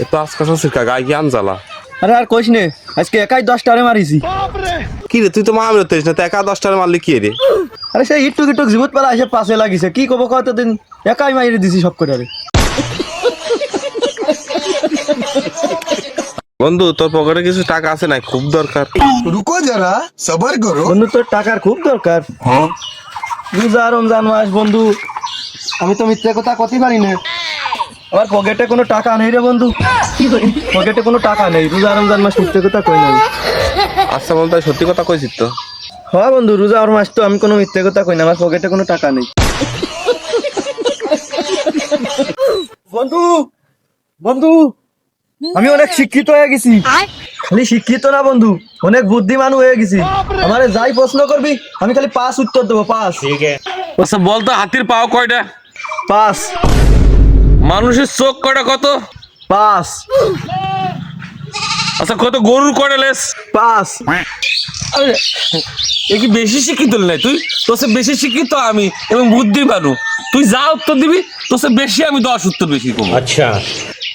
এত আজকাল গায়ে কি আনজালা? আরে আর কইস নে, আজকে একাই 10টারে মারিছি। কি রে, তুই তো মামলা তেইস না, তো একা 10টার মারলি কি রে? আরে সেই ইটুক ইটুক জীবত পালা এসে পাশে লাগিছে, কি কব কতদিন একাই মাইরে দিছি সব কটারে। বন্ধু, তোর পকেটে কিছু টাকা আছে না? খুব দরকার। रुको जरा सबर करो। বন্ধু তোর টাকার খুব দরকার। রোজা রমজান মাস বন্ধু, আমি তো মিথ্যে কথা কতে পারি না। আমার পকেটে কোনো টাকা নেই রে বন্ধু, পকেটে কোনো টাকা নেই। রোজা রমজান মাস মিথ্যে কথা কই নাই। আচ্ছা বন্ধু, আমি সত্যি কথা কইছিস তো? হ্যাঁ বন্ধু, রোজা আর মাস তো আমি কোনো মিথ্যে কথা কই না, আমার পকেটে কোনো টাকা নেই। বন্ধু বন্ধু, আমি অনেক শিক্ষিত হয়ে গেছি। খালি শিক্ষিত না বন্ধু, অনেক বুদ্ধিমান হয়ে গেছি। আমারে যাই প্রশ্ন করবি আমি খালি 5 উত্তর দেবো। 5 আচ্ছা বলতো, হাতির পাও কয়টা? 5 মানুষের চোখ কয়টা? কত? 5 আচ্ছা কত গরুর কয়টা লেস? 5 আরে এ কি বেশি শিক্ষিত নাই তুই? তোর চেয়ে বেশি শিক্ষিত আমি এবং বুদ্ধিমানও। তুই যা উত্তর দিবি তোর চেয়ে বেশি আমি 10 উত্তর বেশি করবো। আচ্ছা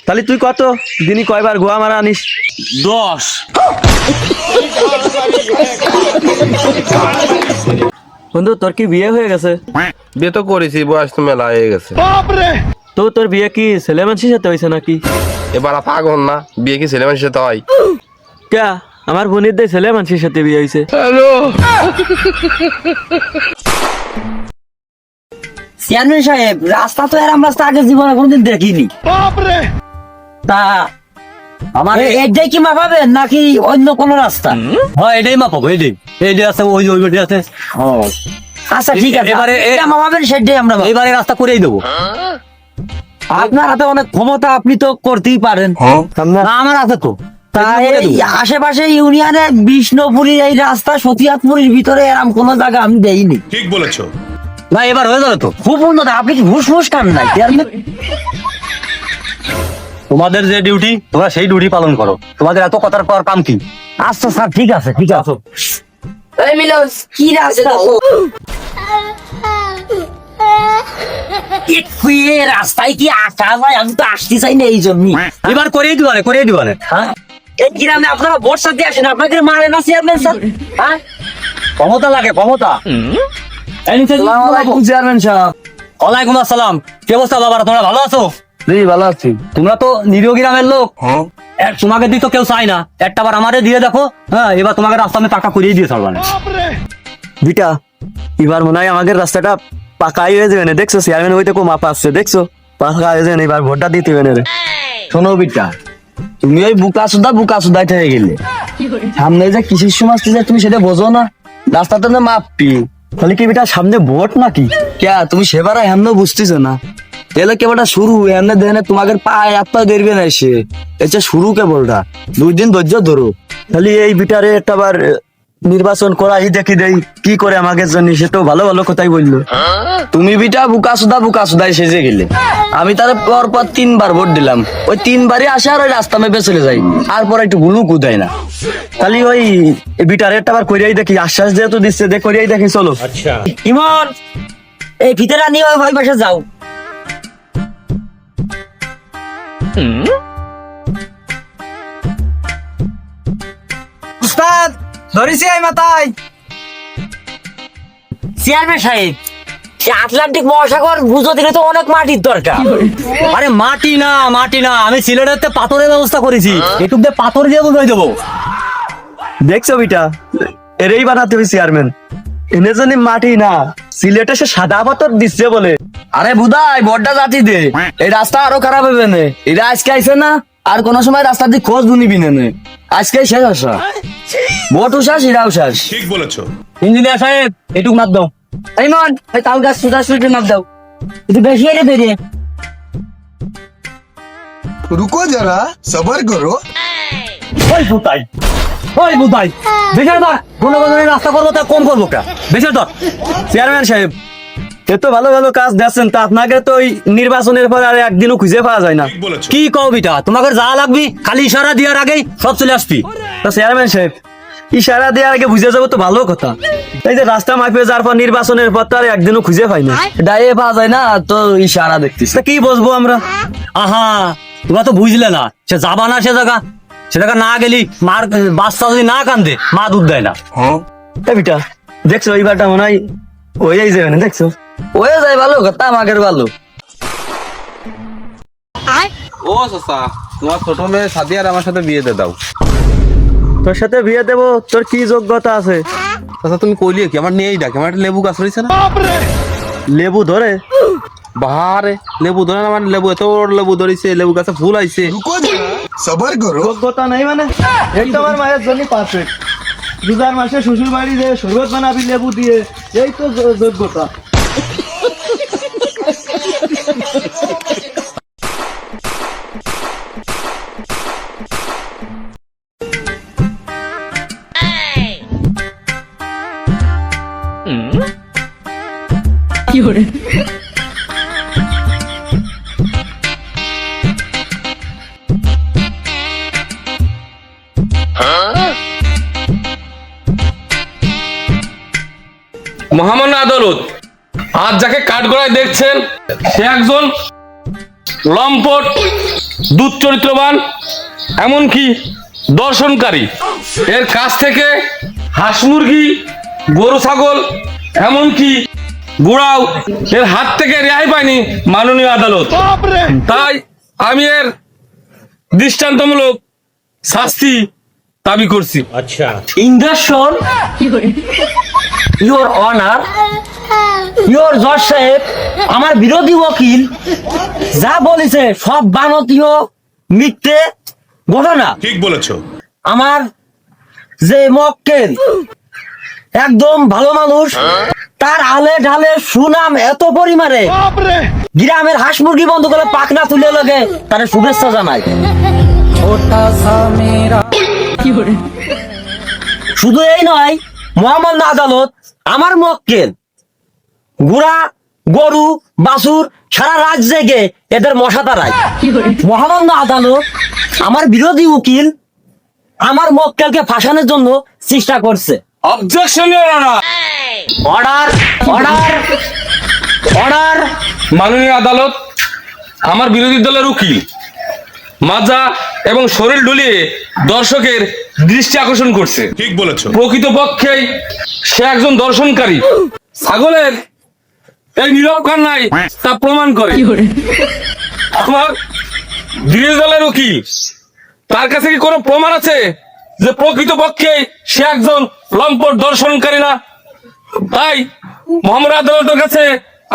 তাহলে তুই কত দিনই কয়বার গোয়া মারা আনিস? 10। বন্ধু তোর কি বিয়ে হয়ে গেছে? বিয়ে তো করেছি, বয়স তো মেলা হয়ে গেছে। তো তোর বিয়ে কি ছেলে মানুষের সাথে হয়েছে নাকি? এবার পাগল না, বিয়ে কি ছেলে মানুষের সাথে হয়? কে, আমার বোনের দিয়ে ছেলে মানুষের সাথে বিয়ে হয়েছে। চেয়ারম্যান সাহেব, রাস্তা তো এরম রাস্তা আগে জীবনে কোনোদিন দেখিনি। তা আমার এইটাই কি মাপাবেন নাকি অন্য কোন রাস্তা? হ্যাঁ এটাই মাপাবো, এইটাই আছে, ওই ওইটা আছে। আচ্ছা ঠিক আছে, এবারে এটা মাপাবেন সেটাই আমরা মাপবো। এইবারে রাস্তা করেই দেবো। আপনার হাতে অনেক ক্ষমতা, আপনি তো করতেই পারেন। না, আমার আছে তো। তা এই আশেপাশে ইউনিয়নের বিষ্ণুপুরী এই রাস্তা সতিয়াতপুরীর ভিতরে এরম কোন জায়গা আমি দেইনি। না এবার হয়ে যাবে তো। খুব উন্নত। আপনি কি ঘুষ মুষ খান নাই? তোমাদের যে ডিউটি তোমরা সেই ডিউটি পালন করো, তোমাদের এত কথার পর কাম কি? আচ্ছা স্যার, ঠিক আছে ঠিক আছে। কি রাস্তা? রাস্তায় কি আসা যায়? আমি তো আসতে চাই না এই জন্য। এবার করেই দিবানে, করেই দিবানে। হ্যাঁ, এই গ্রামে আপনারা বর্ষা দিয়ে আসেন, আপনাকে মারে না চেয়ারম্যান স্যার? হ্যাঁ, ক্ষমতা লাগে, ক্ষমতা। চেয়ারম্যান সাহেব। ওয়ালাইকুম আসসালাম। কি অবস্থা বাবারা, তোমরা ভালো আছো? জি ভালো আছি। তোমরা তো নিরীহ গ্রামের লোক, তোমাকে দিই তো কেউ চাই না। একটা বার আমারে দিয়ে দেখো। হ্যাঁ, এবার তোমাকে রাস্তা আমি পাকা করিয়ে দিয়ে ছাড়বানে। বিটা, এবার মনে হয় আমাদের রাস্তাটা পাকাই হয়ে যাবে না। দেখছো চেয়ারম্যান হইতে কো মাপা আসছে, দেখছো পাকা হয়ে যাবে না। এবার ভোটটা দিতে হবে না রে। শোনো বিটা, তুমি ওই বুকা সুদাই থেকে গেলে সামনে যে কৃষি সমাজ তুমি সেটা বোঝো না? রাস্তাটা না মাপি, তাহলে কি বিটা সামনে ভোট নাকি? কে তুমি সেবার এমন বুঝতেছো না? এলে কেবলটা শুরু, এমনি দেনে তোমাকে পায়ে আপা দেরবে না সে। এটা শুরু কেবলটা, 2 দিন ধৈর্য ধরো। তাহলে এই বিটারে একটা বার নির্বাচন করাই দেখি দেই কি করে আমাকে জন্য, সে তো ভালো ভালো কথাই বললো। তুমি বিটা বুকা সুদাই সেজে গেলে, আমি তার পর 3বার ভোট দিলাম, ওই 3বারই আসে আর ওই রাস্তা মেপে চলে যাই, আর পরে একটু গুলু কুদাই না। খালি ওই বিটার একটা বার করিয়াই দেখি, আশ্বাস যেহেতু দিচ্ছে দেখ করিয়াই দেখি, চলো। ইমন এই ভিতরে নিয়ে ওই পাশে যাও। উস্তাদ ধরেছি আই মাথায়। চেয়ারম্যান সাহেব, এই আটলান্টিক মহাসাগর বুঝো দিলে তো অনেক মাটির দরকার। আরে মাটি না, আমি সিলেটের পাথরের ব্যবস্থা করেছি, এটুক দিয়ে পাথর দিয়ে বুঝাই দেবো। দেখছো বিটা, এরেই বানাতে হবে চেয়ারম্যান। এনে জানি মাটি না, সিলেটে সে সাদা পাথর দিচ্ছে বলে। আরে বুদাই বড়টা জাতি দে, এই রাস্তা আরো খারাপ হবে না। এরা আজকে আইছে না, আর কোন সময় রাস্তা দিয়ে খোঁজ দুনিবি না। আজকে শেষ আসা, ভোট উঠাস এরাও শেষ। ইঞ্জিনিয়ার সাহেব এটুক মাপ দাও। এই মন ওই তাল গাছ সুদা মাপ দাও, একটু বেশি এনে বেরিয়ে। रुको जरा सबर करो। ওই বুতাই বেশার ধর, গণগণের রাস্তা করবো তা কম করবো কা, বেশার ধর। চেয়ারম্যান সাহেব, এ তো ভালো ভালো কাজ দেখছেন, তা আপনাকে তো ওই নির্বাচনের পর আর একদিনও খুঁজে পাওয়া যায় না। কি কও বিটা, তোমাকে যা লাগবি খালি ইশারা দেওয়ার আগেই সব চলে আসবি। তো চেয়ারম্যান সাহেব, ইশারা দেওয়ার আগে বুঝে যাবো তো ভালো কথা। এই যে রাস্তা মাপিয়ে যাওয়ার পর নির্বাচনের পর তো আর একদিনও খুঁজে পাই না, ডাইয়ে পাওয়া যায় না, তো ইশারা দেখতেছি। তা কি বুঝবো আমরা? আহা তোমরা তো বুঝলে না, সে যাবা না সে জায়গা না গেলি মার বাচ্চা যদি না কান্দে মা দুধ দেয় না। বিটা দেখছো এইবারটা মনে হয় ওই যাবে না, দেখছো ওয়ে যায় ভালো কথা, আমাদের ভালো। ও চাচা, তোমার ছোট মেয়ে সাদিয়ার আমার সাথে বিয়ে দিয়ে দাও। তোর সাথে বিয়ে দেবো, তোর কি যোগ্যতা আছে? চাচা তুমি কইলিয়ে কি আমার নিয়েই ডাকে, আমার একটা লেবু গাছ রয়েছে না, লেবু ধরে? বাহারে লেবু ধরে না, আমার লেবু এত বড় লেবু ধরেছে, লেবু গাছে ফুল আইছে। रुको जरा सबर करो। যোগ্যতা নেই মানে? এই তো আমার মায়ের জন্য পারফেক্ট। 2000 মাসে শ্বশুর বাড়ি যে শরবত বানাবি লেবু দিয়ে, এই তো যোগ্যতা। মহামান্য আদালত, আজ যাকে কাঠগড়ায় দেখছেন সে একজন লম্পট, দুশ্চরিত্রবান, এমনকি দর্শনকারী। এর কাছ থেকে হাঁস মুরগি, গরু ছাগল, এমনকি গোড়াও এর হাত থেকে রেহাই পায়নি মাননীয় আদালত। তাই আমি এর দৃষ্টান্তমূলক শাস্তি দাবি করছি। ইন্দ্রসন ইওর অনার, ইওর জজ সাহেব, আমার বিরোধী ওকিল যা বলেছে সব বানতীয় মিথ্যে ঘটনা। ঠিক বলেছো। আমার যে মক্কেল একদম ভালো মানুষ, তার আলে ঢালে সুনাম এত পরিমাণে, গ্রামের হাঁস মুরগি বন্ধ করে পাখনা তুলে লাগে তার শুভেচ্ছা জানাই। শুধু এই নয়, মহামান্য আদালত আমার মক্কেল গুড়া, গরু, বাছুর সারা রাত জেগে এদের মশা তাড়ায়। মহামান্য আদালত আমার বিরোধী উকিল আমার মক্কেলকে ফাঁসানোর জন্য চেষ্টা করছে। Objection order order order. মাননীয় আদালত, আমার বিরোধী দলের উকিল মাজা এবং শরীর ডুলিয়ে দর্শকের দৃষ্টি আকর্ষণ করছে। ঠিক বলেছো। প্রকৃতপক্ষে সে একজন দর্শনকারী। ছাগলের এই নীরব কান্নাই তা প্রমাণ করে। আমার বিরোধী দলের উকিল, তার কাছে কি কোনো প্রমাণ আছে যে প্রকৃতপক্ষে সে একজন লম্পট দর্শনকারী না? তাই মহামান্য আদালতের কাছে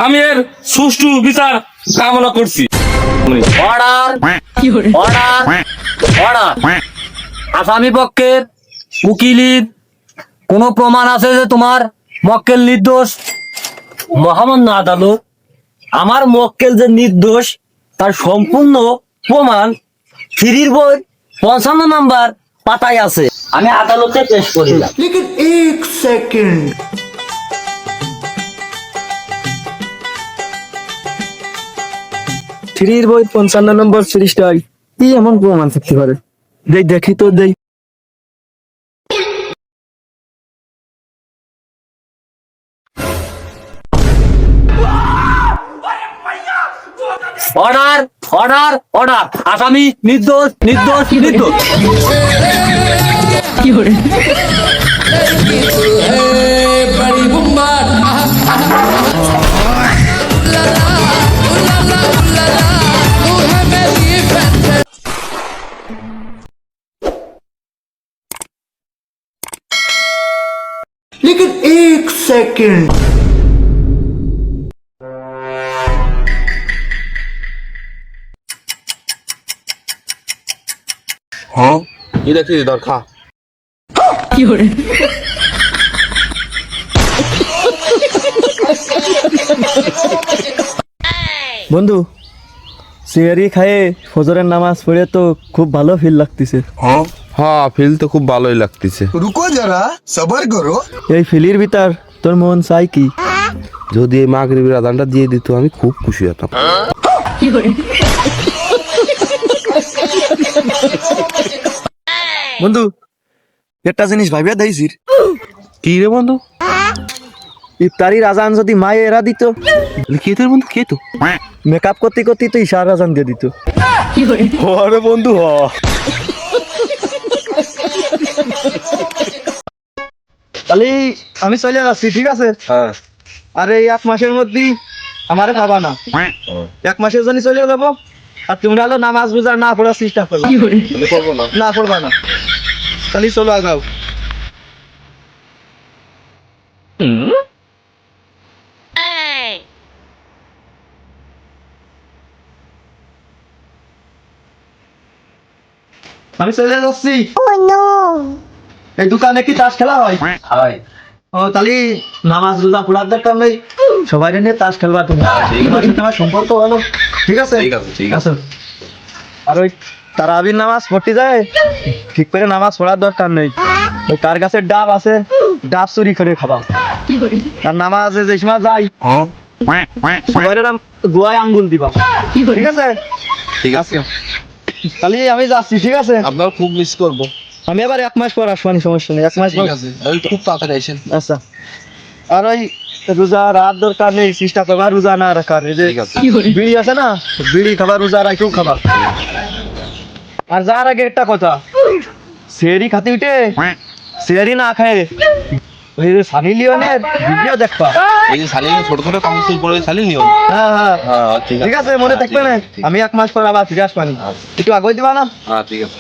আমি এর সুষ্ঠু বিচার কামনা করছি। Order order order. আসামি পক্ষের উকিলের কোন প্রমাণ আছে যে তোমার মক্কেল নির্দোষ? মহামান্য আদালত, আমার মক্কেল যে নির্দোষ তার সম্পূর্ণ প্রমাণ 3 বই 55 নাম্বার পাতায় আছে, আমি আদালতে পেশ করিলাম। থ্রির বই 55 নম্বর সিরিজটাই কি এমন প্রমাণ থাকতে পারে? দেখি তো দেই। Order, order, order. আসামি নির্দোষ, নির্দোষ, নির্দোষ। কি দেখি দরকার বন্ধু, সিগারি খায়ে ফজরের নামাজ পড়ে তো খুব ভালো ফিল লাগতেছে। হ্যাঁ ফিল তো খুব ভালোই লাগতেছে। रुको जरा सबर करो। এই ফিলির ভিতর তোর মন চাই কি? যদি এই মাগরিবের আদানটা দিয়ে দিত আমি খুব খুশি হতাম। বন্ধু, একটা জিনিস ভাবিয়া দেইছিস, কি রে বন্ধু? ইফতারির আজান যদি মায়ে এরা দিত, কে তোর বন্ধু? কে তো? মেকআপ করতে করতে তো ইশার আজান দিয়ে দিত। আরে বন্ধু হ, তাহলে আমি চলে যাচ্ছি, ঠিক আছে? হ্যাঁ আর এই 1 মাসের মধ্যেই আমারে খাবা না। 1 মাসের জন্য চলে যাবো। আর তোমরা হলো নামাজ বুঝা না পড়ার চেষ্টা করো। না পড়বা না, তাহলে চলো আগাও। আমি চলে যাচ্ছি। এই দোকানে কি তাস খেলা হয়? ও তাহলে নামাজ রোজা পড়ার দরকার নেই, সবাই নিয়ে তাস খেলবা তুমি। তোমার সম্পর্ক ভালো, ঠিক আছে? ঠিক আছে। আর ওই তারাবির নামাজ পড়তে যায়, ঠিক করে নামাজ পড়ার দরকার নেই। ওই কার কাছে ডাব আছে, ডাব চুরি করে খাবা। আর নামাজে যে সময় যাই, সবাই গোয়ায় আঙ্গুল দিবা, ঠিক আছে? ঠিক আছে। তাহলে আমি যাচ্ছি, ঠিক আছে? আপনার খুব মিস করবো। আমি আবার 1 মাস পর আসবানি, সমস্যা নেই। 1 মাস পর। খুব তাড়াতাড়ি আসেন। আচ্ছা। আর ওই রোজা রাত দরকার নেই, চেষ্টা করবা রোজা না রাখার। এই যে বিড়ি আছে না, বিড়ি খাবার রোজা রাখেও খাবার। আর যার আগে একটা কথা, সেহরি খাতে উঠে সেহরি না খায় ওই যে সানি লিওনের ভিডিও দেখবা। এই যে শালি ছোট ছোট কাউন্সিল পড়ে শালি নিও। হ্যাঁ হ্যাঁ হ্যাঁ ঠিক আছে, মনে থাকবে না। আমি 1 মাস পর আবার ফিরে আসবানি, একটু আগে দিবা না? হ্যাঁ ঠিক আছে।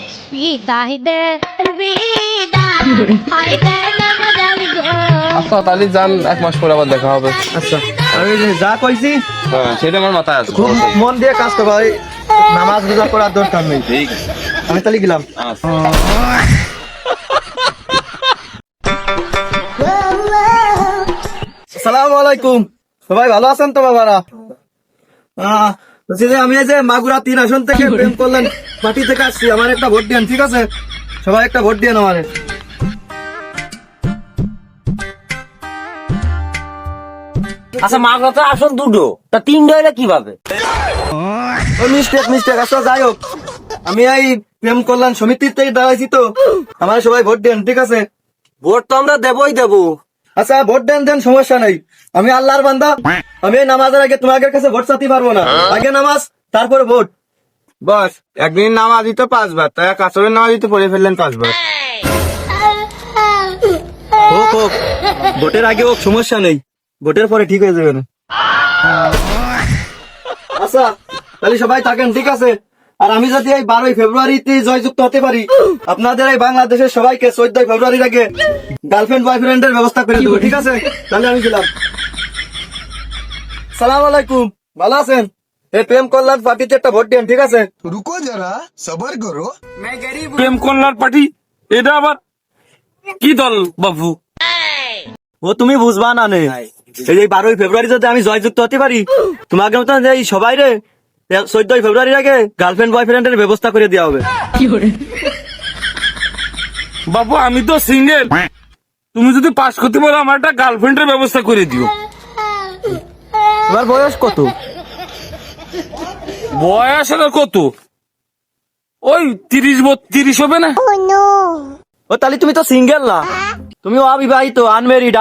আচ্ছা তাহলে যান, 1 মাস পরে আবার দেখা হবে। আচ্ছা। আর ওই যে যা কইছি হ্যাঁ সেটা আমার মাথায় আছে। খুব মন দিয়ে কাজ করবা, ওই নামাজ রোজা করার দরকার নেই। ঠিক আছে। আমি তাহলে গেলাম। আসসালামু আলাইকুম, সবাই ভালো আছেন তো বাবারা? বলছি যে আমি এই যে মাগুরা 3 আসন থেকে প্রেম করলেন পার্টি থেকে আসছি, আমার একটা ভোট দেন, ঠিক আছে? সবাই একটা ভোট দেন আমারে। আচ্ছা মাগরা তো আসল দুটো, তা 3টা হইলে কিভাবে? ওই মিস্টেক। আচ্ছা যাই হোক, আমি এই প্রেম কল্যাণ সমিতির থেকে দাঁড়াইছি তো, আমার সবাই ভোট দেন, ঠিক আছে? ভোট তো আমরা দেবই দেবো। আচ্ছা ভোট দেন, সমস্যা নাই। আমি আল্লাহর বান্দা, আমি এই নামাজের আগে তোমাদের কাছে ভোট চাইতে পারবো না। আগে নামাজ, তারপরে ভোট। बस एक दिन नामाज तो 5 बार, तो एक আসরের নামাজ তো পড়ে ফেললেন 5 বার। হোক, ভোটের আগে হোক, সমস্যা নেই, ভোটের পরে ঠিক হয়ে যাবে না। আচ্ছা তাহলে সবাই থাকেন, ঠিক আছে? আর আমি যদি এই 12 ফেব্রুয়ারিতে জয়যুক্ত হতে পারি, আপনাদের এই বাংলাদেশের সবাইকে 14 ফেব্রুয়ারির আগে গার্লফ্রেন্ড বয়ফ্রেন্ডের ব্যবস্থা করে দেবো, ঠিক আছে? তাহলে আমি গেলাম। সালাম আলাইকুম, ভালো আছেন? এই প্রেম কল্যাণ পার্টিতে একটা ভোট দেন, ঠিক আছে? रुको जरा सबर करो। প্রেম কল্যাণ পার্টি, এটা আবার কি দল বাবু? ও তুমি বুঝবা না নে, এই যে 12 ফেব্রুয়ারি যদি আমি জয়যুক্ত হতে পারি, তোমাকে মতো এই সবাই রে 14 ফেব্রুয়ারির আগে গার্লফ্রেন্ড বয়ফ্রেন্ডের ব্যবস্থা করে দেওয়া হবে। বাবু আমি তো সিঙ্গেল, তুমি যদি পাস করতে পারো আমার একটা গার্লফ্রেন্ডের ব্যবস্থা করে দিও। তোমার বয়স কত? বয়স হলো কত, ওই 30 হবে না? ও তাহলে তুমি তো সিঙ্গেল না, তুমি অবিবাহিত, আনমেরিড।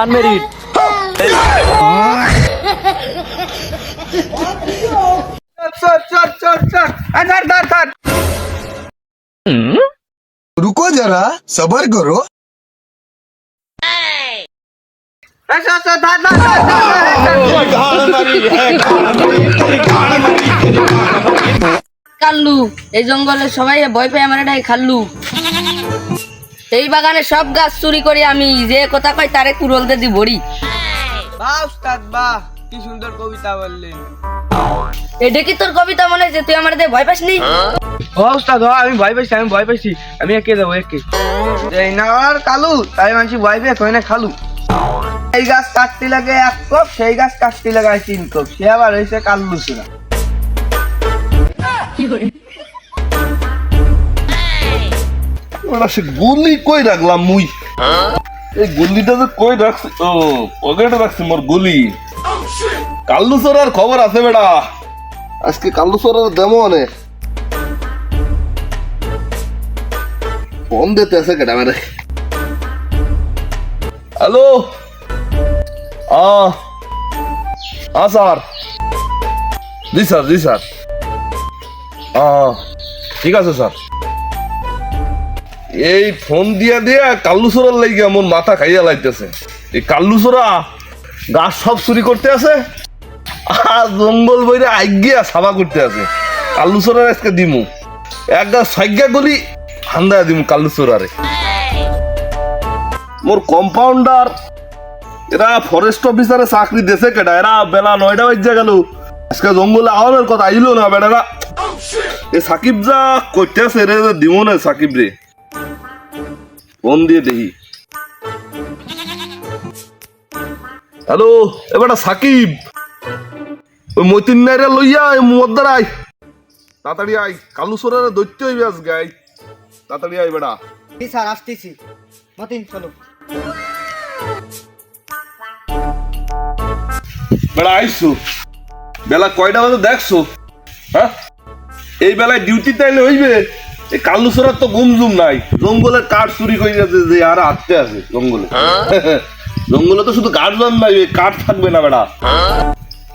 रुको जरा सबर करो। কাল্লু, এই জঙ্গলে সবাই ভয় পায় আমার এটাই খাল্লু। এই বাগানে সব গাছ চুরি করি আমি, যে কথা কয় তারে কুরল দিয়ে দি ভরি। বাহ উস্তাদ বাহ, কি সুন্দর কবিতা বললেন। এটা কি তোর কবিতা মনে হচ্ছে? তুই আমার দিয়ে ভয় পাস নি? ও উস্তাদ আমি ভয় পাইছি, আমি একে যাবো একে। এই না আর কালু, তাই মানুষ ভয় পেয়ে কই না খালু। এই গাছ কাটতে লাগে 1 কোপ, সেই গাছ কাটতে লাগায় 3 কোপ, সে আবার হয়েছে কাল্লু সুরা। ওরা সে গুলি কই রাখলাম মুই? এই গুলিটা যে কই রাখছি, ও পকেটে রাখছি মোর গুলি। কাল্লু চোরার খবর আছে বেটা, আজকে কাল্লু চোরার দেমো অনেক। ফোন দিতে আছে কেটা মেরে। Hello, sir. জি স্যার। ঠিক আছে স্যার। এই ফোন দিয়া কাল্লু চোরার লাইগা আমার মাথা খাইয়া লাইতেছে। এই কাল্লু চোরা গাছ সব চুরি করতে আছে, আর জঙ্গল বইরে আইগিয়া সাবা করতে আছে। কাল্লু চোরার আজকে দিমু এক গাছ 6 গলি হান্দা দিমু কাল্লু চোরারে। মোর কম্পাউন্ডার এরা ফরেস্ট অফিসারে চাকরি দেশে কেটা, এরা বেলা 9টা বাজে গেল, আজকে জঙ্গলে আওয়ানোর কথা আইলো না বেটারা। এ সাকিব যা করতে আছে রে, দিব না সাকিব রে, ফোন দিয়ে দেখি। হ্যালো, এবারটা সাকিব, ওই মতিন নাইরা লইয়া মদ্দার আই, তাড়াতাড়ি আই, কালু সোরারে দৈত্য হইবে আজকে, আই তাড়াতাড়ি আই বেটা। স্যার আসতেছি, মতিন চলো। বেড়া আইসো, বেলা কয়টা বাজে দেখছো? হ্যাঁ, এই বেলায় ডিউটি তাইলে হইবে? এই কাল্লু সোরার তো গুমজুম নাই, জঙ্গলের কাঠ চুরি করে গেছে যে আর হাঁটতে আছে জঙ্গলে। জঙ্গলে তো শুধু গাছবান নাই, কাঠ থাকবে না বেড়া।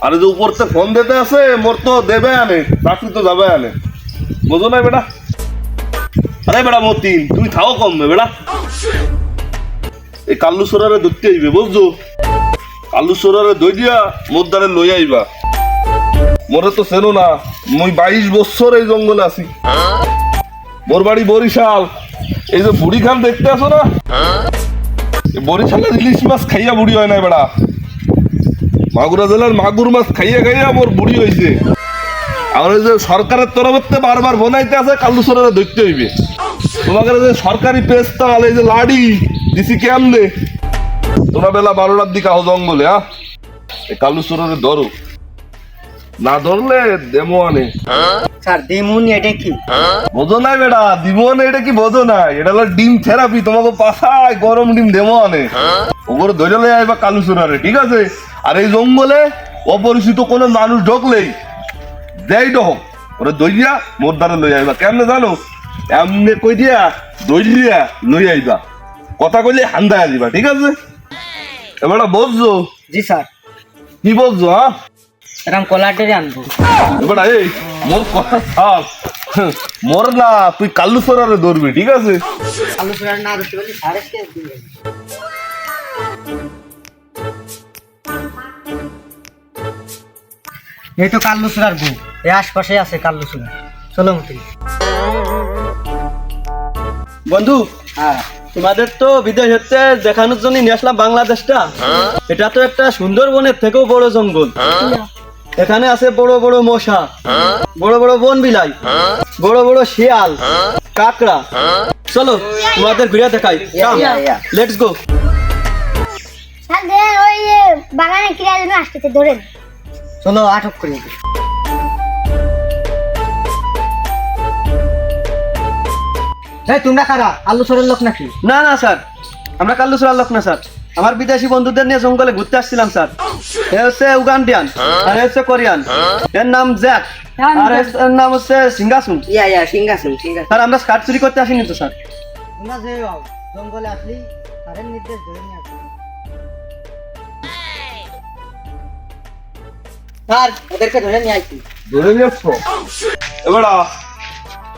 আর যে উপরতে ফোন দিতে আছে, মোর তো দেবে আনে, চাকরি তো যাবে আনে, বোঝো না বেটা? আরে বেড়া মতিন, তুমি থাও কমবে বেড়া। এই কাল্লু সোরারে ধরতে হইবে বুঝছো? কাল্লু সোরারে দই দিয়া মোদ্দারে লই আইবা। মোরে তো চেনো না, মুই 22 বছর এই জঙ্গলে আছি। মোর বাড়ি বরিশাল। এই যে বুড়ি খান দেখতে আসো না, বরিশালের ইলিশ মাছ খাইয়া বুড়ি হয় না বেড়া। মাগুরা জেলার মাগুর মাছ খাইয়া খাইয়া মোর বুড়ি হয়েছে। আর ওই যে সরকারের তরফতে বারবার বনাইতে আছে কাল্লু সোরারে ধরতে হইবে। তোমাকে যে সরকারি পেস্তাল, এই যে লাড়ি দিছি কেমনে, তোমরা বেলা 12টার দিকে আহ জঙ্গলে। এই কাল্লু সোরারে ধরো, না ধরলে দেমো আনে। স্যার দেমুনি এটা কি বোঝো নাই বেটা? দিমো আনে এটা কি বোঝো নাই? এটা হলো ডিম থেরাপি, তোমাকে পাশায় গরম ডিম দেমো আনে, ওগুলো ধরে লই আইবা কাল্লু সোরারে, ঠিক আছে? আর এই জঙ্গলে অপরিচিত কোনো মানুষ ঢোকলেই যাই ঢোক, ওরা দইয়া মোর দ্বারা লই আইবা। কেমনে জানো? এমনি কই দিয়া দইয়া লই আইবা, কথা কইলে হান্দায় দিবা, ঠিক আছে? এবার বুঝছো? জি স্যার। কি বলছো? এরকম কলাটেরে আনবো। এবার এই মোর কথা থাক, মোর না, তুই কাল্লু সোরারে ধরবি, ঠিক আছে? আলোচনা না করতে বলি স্যার কে দিবে। এই তো কাল্লু সুরার গু, এই আশপাশে আছে কাল্লু সুরা। চলো মতি। বন্ধু, তোমাদের তো বিদেশ হচ্ছে দেখানোর জন্য নিয়ে আসলাম বাংলাদেশটা। এটা তো একটা সুন্দরবনের থেকেও বড় জঙ্গল। এখানে আছে বড় বড় মশা, বড় বড় বন বিলাই, বড় বড় শিয়াল, কাকড়া। চলো তোমাদের ঘুরে দেখাই, লেটস গো। ওই বাগানে কিরা যেন আসতেছে, ধরেন। চলো আটক করি। এই তোমরা কারা আলু সরের লোক নাকি? না না স্যার, আমরা কাল্লু চোরার লোক না স্যার। আমার বিদেশি বন্ধুদের নিয়ে জঙ্গলে ঘুরতে আসছিলাম স্যার। এ হচ্ছে উগান্ডিয়ান আর এ হচ্ছে কোরিয়ান। এর নাম জ্যাক আর এর নাম হচ্ছে সিঙ্গাসুন। স্যার আমরা কাঠ চুরি করতে আসিনি তো স্যার। তোমরা যে জঙ্গলে আসলি তাদের নির্দেশ ধরে নিয়ে আসো। স্যার ওদেরকে ধরে নিয়ে আসি। ধরে নিয়ে আসছো? এবারা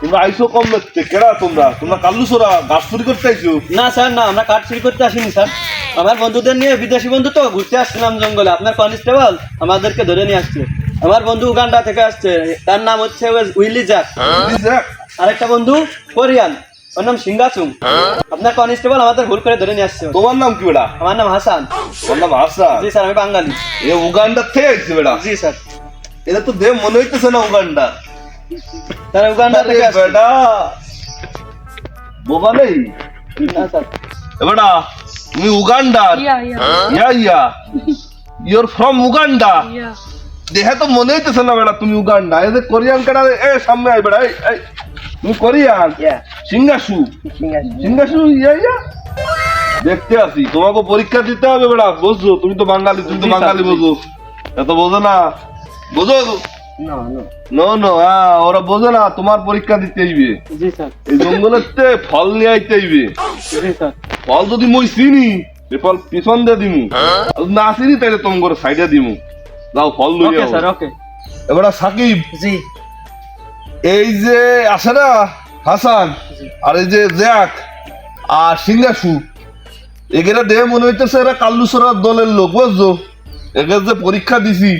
তোমরা আইসো কম দেখতে, কেডা তোমরা? তোমরা কাল্লু চোরা, গাছ চুরি করতে আইছো? না স্যার না, আমরা কাঠ চুরি করতে আসিনি স্যার। আমার বন্ধুদের নিয়ে, বিদেশি বন্ধু তো, ঘুরতে আসছিলাম জঙ্গলে। আপনার কনস্টেবল আমাদেরকে ধরে নিয়ে আসছে। আমার বন্ধু উগান্ডা থেকে আসছে, তার নাম হচ্ছে উইলি জ্যাক। আরেকটা বন্ধু কোরিয়ান, ওর নাম সিঙ্গাসুং। আপনার কনস্টেবল আমাদের ভুল করে ধরে নিয়ে আসছে। তোমার নাম কি বেড়া? আমার নাম হাসান। তোমার নাম হাসান? জি স্যার, আমি বাঙালি। এ উগান্ডার থেকে আইছে বেড়া? জি স্যার। এটা তো দেহ মনে হইতেছে না উগান্ডা। স্যার উগান্ডা থেকে আসছে। বেটা বোবা নেই না স্যার। বেটা তুমি উগান্ডার? ইয়া ইউর ফ্রম উগান্ডা? দেখে তো মনে হইতেছে না বেটা তুমি উগান্ডা। এই যে কোরিয়ান কাটা, এ সামনে আই বেটা। এই তুমি কোরিয়ান? সিঙ্গাসু ইয়া দেখতে আসি। তোমাকে পরীক্ষা দিতে হবে বেটা, বুঝছো? তুমি তো বাঙালি, তুমি তো বাঙালি বোঝো। এত বোঝো না? বোঝো? নো ওরা বোঝে না। তোমার পরীক্ষা দিতে আইবে। জি স্যার। এই জঙ্গলেতে ফল নিয়ে আইতে আইবে। জি স্যার। ফল যদি মই চিনি, এ ফল পিছন দিয়ে দিমু। আর না চিনি তাইলে তোম করে সাইডে দিমু। যাও ফল লই ওকে যাও। স্যার, ওকে। এবার সাকিব, জি এই যে আছে না হাসান আর এই যে জ্যাক আর সিঙ্গাসু, এগুলা দেহে মনে হইতেছে এরা কাল্লুসরার দলের লোক, বুঝছো? এদের যে পরীক্ষা দিছি,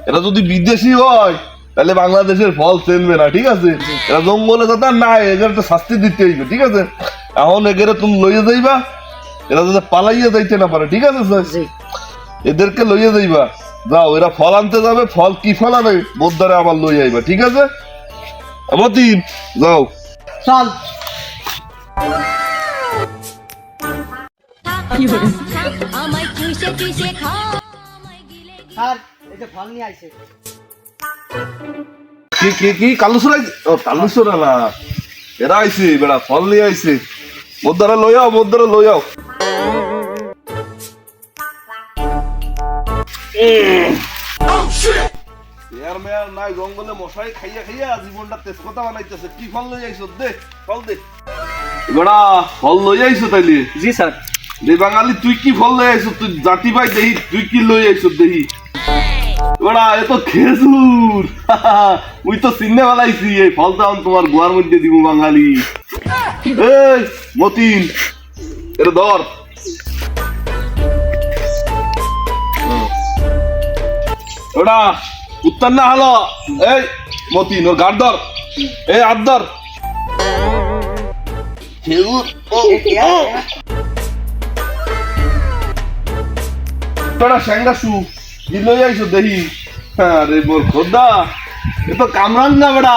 এরা যদি বিদেশি হয় তাহলে বাংলাদেশের ফল চেনবে না, ঠিক আছে? এরা জঙ্গলে যাতে নাই, এদের তো শাস্তি দিতে হইবে, ঠিক আছে? এখন এগেরে তুমি লইয়ে যাইবা, এরা যাতে পালাইয়া যাইতে না পারে, ঠিক আছে স্যার? এদেরকে লইয়ে যাইবা। যাও, এরা ফল আনতে যাবে। ফল কি ফল আনে বোদ্দারে আবার লই আইবা, ঠিক আছে? মতিন যাও। চল। স্যার এই যে ফল নিয়ে আইছে। কি কালুসরা? ও কালুসরা না, এরা আইছে বেড়া, ফল নিয়ে আইছে। বোদ্দারে লই আও। মেয়ার নাই, জঙ্গলে মশাই খাইয়া জীবনটা তেজপাতা বানাইতেছে। কি ফল লই আইছো? দে ফল দে বেড়া। ফল লই আইছো তাইলে? জি স্যার। দে বাঙালি, তুই কি ফল লই আইছো? তুই জাতি ভাই দেহি, তুই কি লই আইছো দেহি? বেড়া এ তো খেজুর। মুই তো চিনে ফেলাইছি। এই ফল তো তোমার গোয়ার মধ্যে দিব বাঙালি। এই মতিন, এটা ধর। ওটা উত্তর না হলো। এই মতিন, ওর গাড় ধর। এই হাত ধর। স্যাঙ্গাসু কি লই আইছো দেহি? আরে মোর খোদা, এ তো কামরাঙ্গা বেড়া।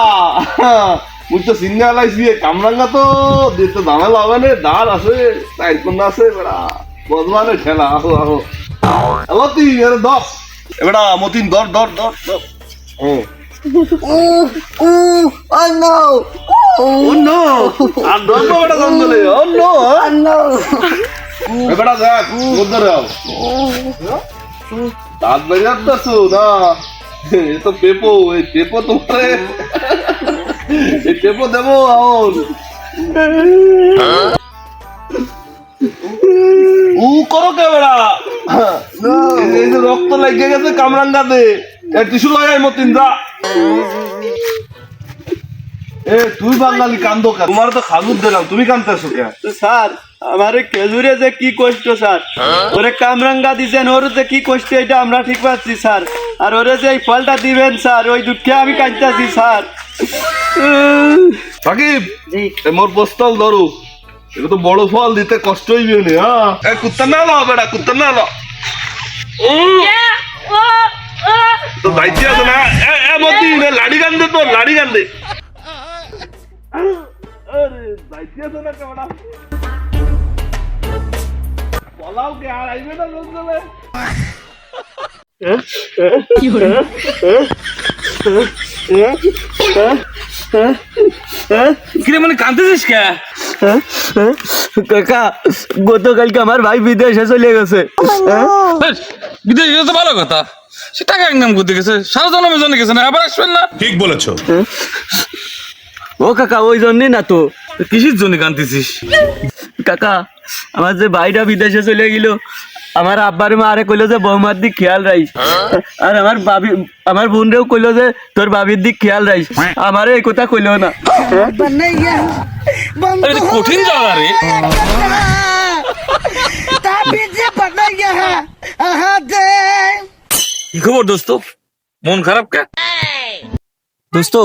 মুই তো চিন্তা লাইছি কামরাঙ্গা তো দিতে ঝামেলা হবে না। দাঁড় আছে, টাইরকন্যা আছে বেড়া, বজমানে ঠেলা। আহো মতিন, এর ধর বেড়া। মতিন ধর। আর ধরবো বেটা জঙ্গলে। বেটা দেখ, ধরে আও। দাঁত বেরিয়ে আসতেছো না? এ তো পেপো। এই পেপো তোমার, এই পেপো দেবো এখন। করো কে বেড়া? এই যে রক্ত লেগে গেছে কামরাঙ্গাতে। টিসু লাগাই মতিন, যা। এ তুই বাঙালি কান্দো কেন? তোমার তো খাজুর দিলাম, তুমি কান্দতেছো কেন? স্যার আমারে খেজুরে যে কি কষ্ট স্যার, ওরে কামরাঙ্গা দিছেন, ওর যে কি কষ্ট এটা আমরা ঠিক পাচ্ছি স্যার। আর ওরে যে এই ফলটা দিবেন স্যার, ওই দুঃখে আমি কাঁদতেছি স্যার। সাকিব, মোর পোস্টল ধরো। এটা তো বড় ফল, দিতে কষ্ট হইবে না। হ্যাঁ, কুত্তা না লো বেটা, কুত্তা না লো। তো দায়িত্ব আছে না? মতি লাড়ি গান্ধে, তো লাড়ি গান্ধে। আরে দায়িত্ব আছে না বেটা? বলাও কে আর আইবে না জঙ্গলে? কিরে মানে কাঁদতেছিস কে? কাকা গতকালকে আমার ভাই বিদেশে চলে গেছে। বেশ, বিদেশ গেলে তো ভালো কথা, সে টাকা ইনকাম করতে গেছে, সারা জন্মের জন্য গেছে না, আবার আসবেন না। ঠিক বলেছো। ও কাকা ওই জন্যই না তো। কিসের জন্য কাঁদতেছিস? কাকা আমার যে ভাইটা বিদেশে চলে গেল, আমার আব্বার মা আরে কইলো যে বৌমার দিক খেয়াল রাইস, আর আমার বোনরেও কইলো যে তোর বাবির দিক খেয়াল রাইস, আমারে এই কথা কইলো না। আরে তো কঠিন জায়গা রে। কি খবর দোস্ত, মন খারাপ কে? দোস্ত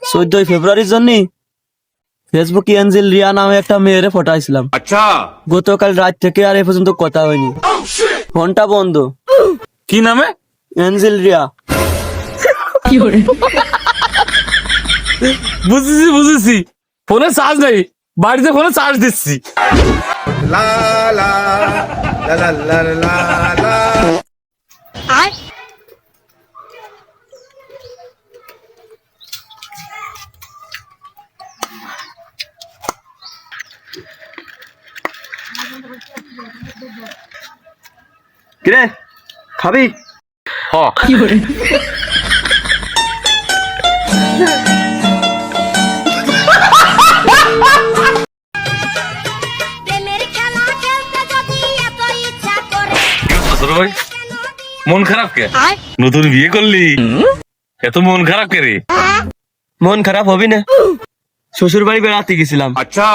14 ফেব্রুয়ারির জন্য ফেসবুক এঞ্জেল রিয়া নামে একটা মেয়েরে ফটাইছিলাম। আচ্ছা, গতকাল রাত থেকে আর এ পর্যন্ত কথা হয়নি, ফোনটা বন্ধ। কি নামে? এঞ্জেল রিয়া। বুঝেছি, ফোনে চার্জ নেই, বাড়িতে ফোনে চার্জ দিচ্ছি। কিরে খাবি? ছোট ভাই, মন খারাপ কে? নতুন বিয়ে করলি, এত মন খারাপ কে রে? মন খারাপ হবি না, শ্বশুর বাড়ি বেড়াতে গেছিলাম। আচ্ছা,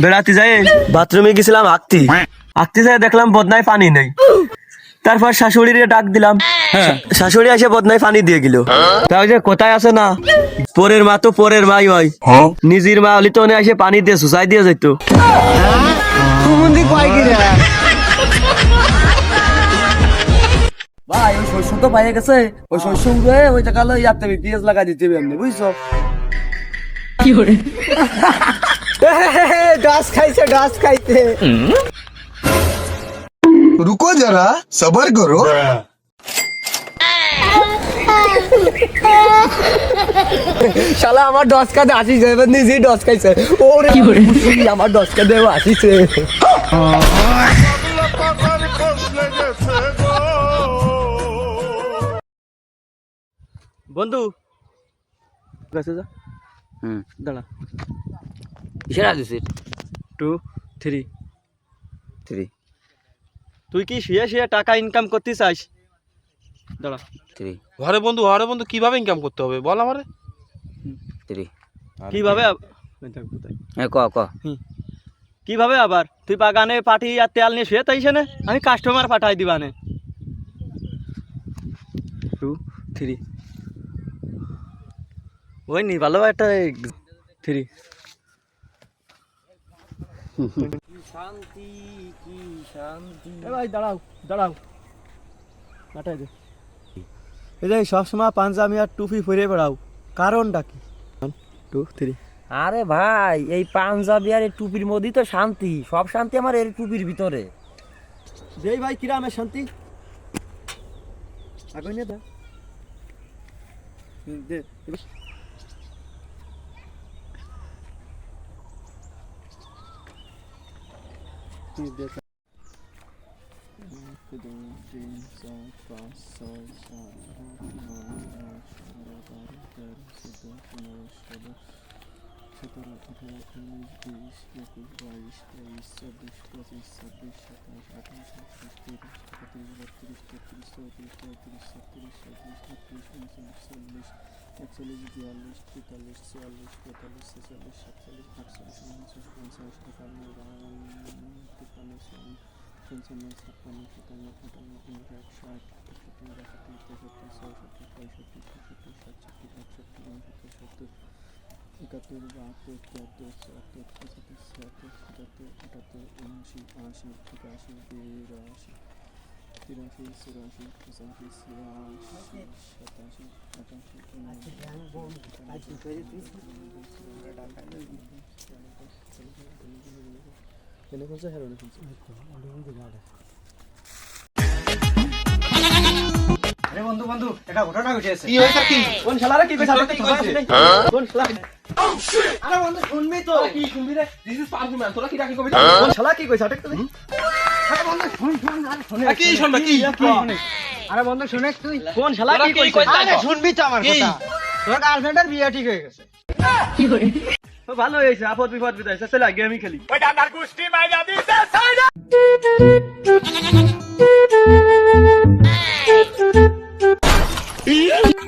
বেড়াতে যাই বাথরুমে গেছিলাম, আঁকতে যাই দেখলাম বদনায় পানি নেই। তারপর শাশুড়িরে ডাক দিলাম, শাশুড়ি এসে বদনায় পানি দিয়ে গেল। তাই যে কোথায় আছে না, পরের মা তো পরের মাই হয়, নিজের মা হলি তো এসে পানি দিয়ে সুসাই দিয়ে যেত। ভাই ওই শস্য তো পাইয়ে গেছে, ওই শস্য উড়ে ওই টাকা ইয়াতে পেঁয়াজ লাগা দিতে হবে এমনি, বুঝছো? ডাস খাইছে। रुको जरा सबर करो। শালা আমার ডসকা দে আসিছে, এবার নিজেই ডস খাইছে। ওরে খুশি, আমার ডসকা দেও আসিছে। বন্ধু কাছে যা, দাঁড়া। ইশারা দিছি 2 3 3 তুই কি শুয়ে টাকা ইনকাম করতে চাস? দাঁড়া। 3 ঘরে বন্ধু কিভাবে ইনকাম করতে হবে বল আমারে। 3 কিভাবে ক কিভাবে আবার তুই বাগানে পাঠি আর তেল নিয়ে শুয়ে তাইছে না, আমি কাস্টমার পাঠাই দিবানে। 2 3 ওই নি ভালো একটা 3 শান্তি কি শান্তি। এ ভাই দাঁড়াও নাটাই দে। এই যে সবসময় পাঞ্জাবি আর টুপি পরে বেড়াও, কারণটা কি? 2 3 আরে ভাই, এই পাঞ্জাবি আর এই টুপির মধ্যেই তো শান্তি, সব শান্তি আমার এই টুপির ভিতরে। দেই ভাই কিরামের শান্তি আগে নিয়ে দে। বন্ধু একটা ঘটনা ঘটেছে। কি হয়েছে? কি কোন শালারে কি কইছ? কোন শালা আরে বন্ধু শুনবি তো কি শুনবি রে? This is perfume, তোরা কি রাখি কবি? কোন শালা কি কইছ আটেক তো দেখি আরে বন্ধু শুন শুন আরে শুনে কি শুনবে কি? আরে বন্ধু শুনে তুই কোন শালা কি কইছ আরে শুনবি তো আমার কথা তোর গার্লফ্রেন্ডের বিয়ে ঠিক হয়ে গেছে ও ভালো হয়েছে আপদ বিপদ বিদাইছে চল গেমই খেলি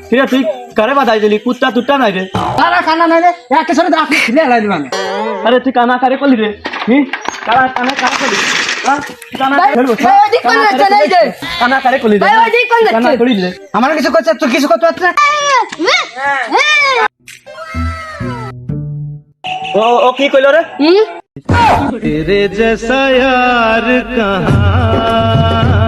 কিরে তুই কারে বাধাই দিলি কুত্তা তুত্তা নাই রে আরে কানা নাই রে একটা ছেলে আপনি ছিলে হেলাই দিবানে আরে তুই কানা কারে করলি রে কানা কানা কারে করলি কানা খেলবো কানা কারে করলি রে কানা করলি রে আমার কিছু করছে তুই কিছু করতে পারছিস না ও কি কইলো রে হুম तेरे जैसा यार कहाँ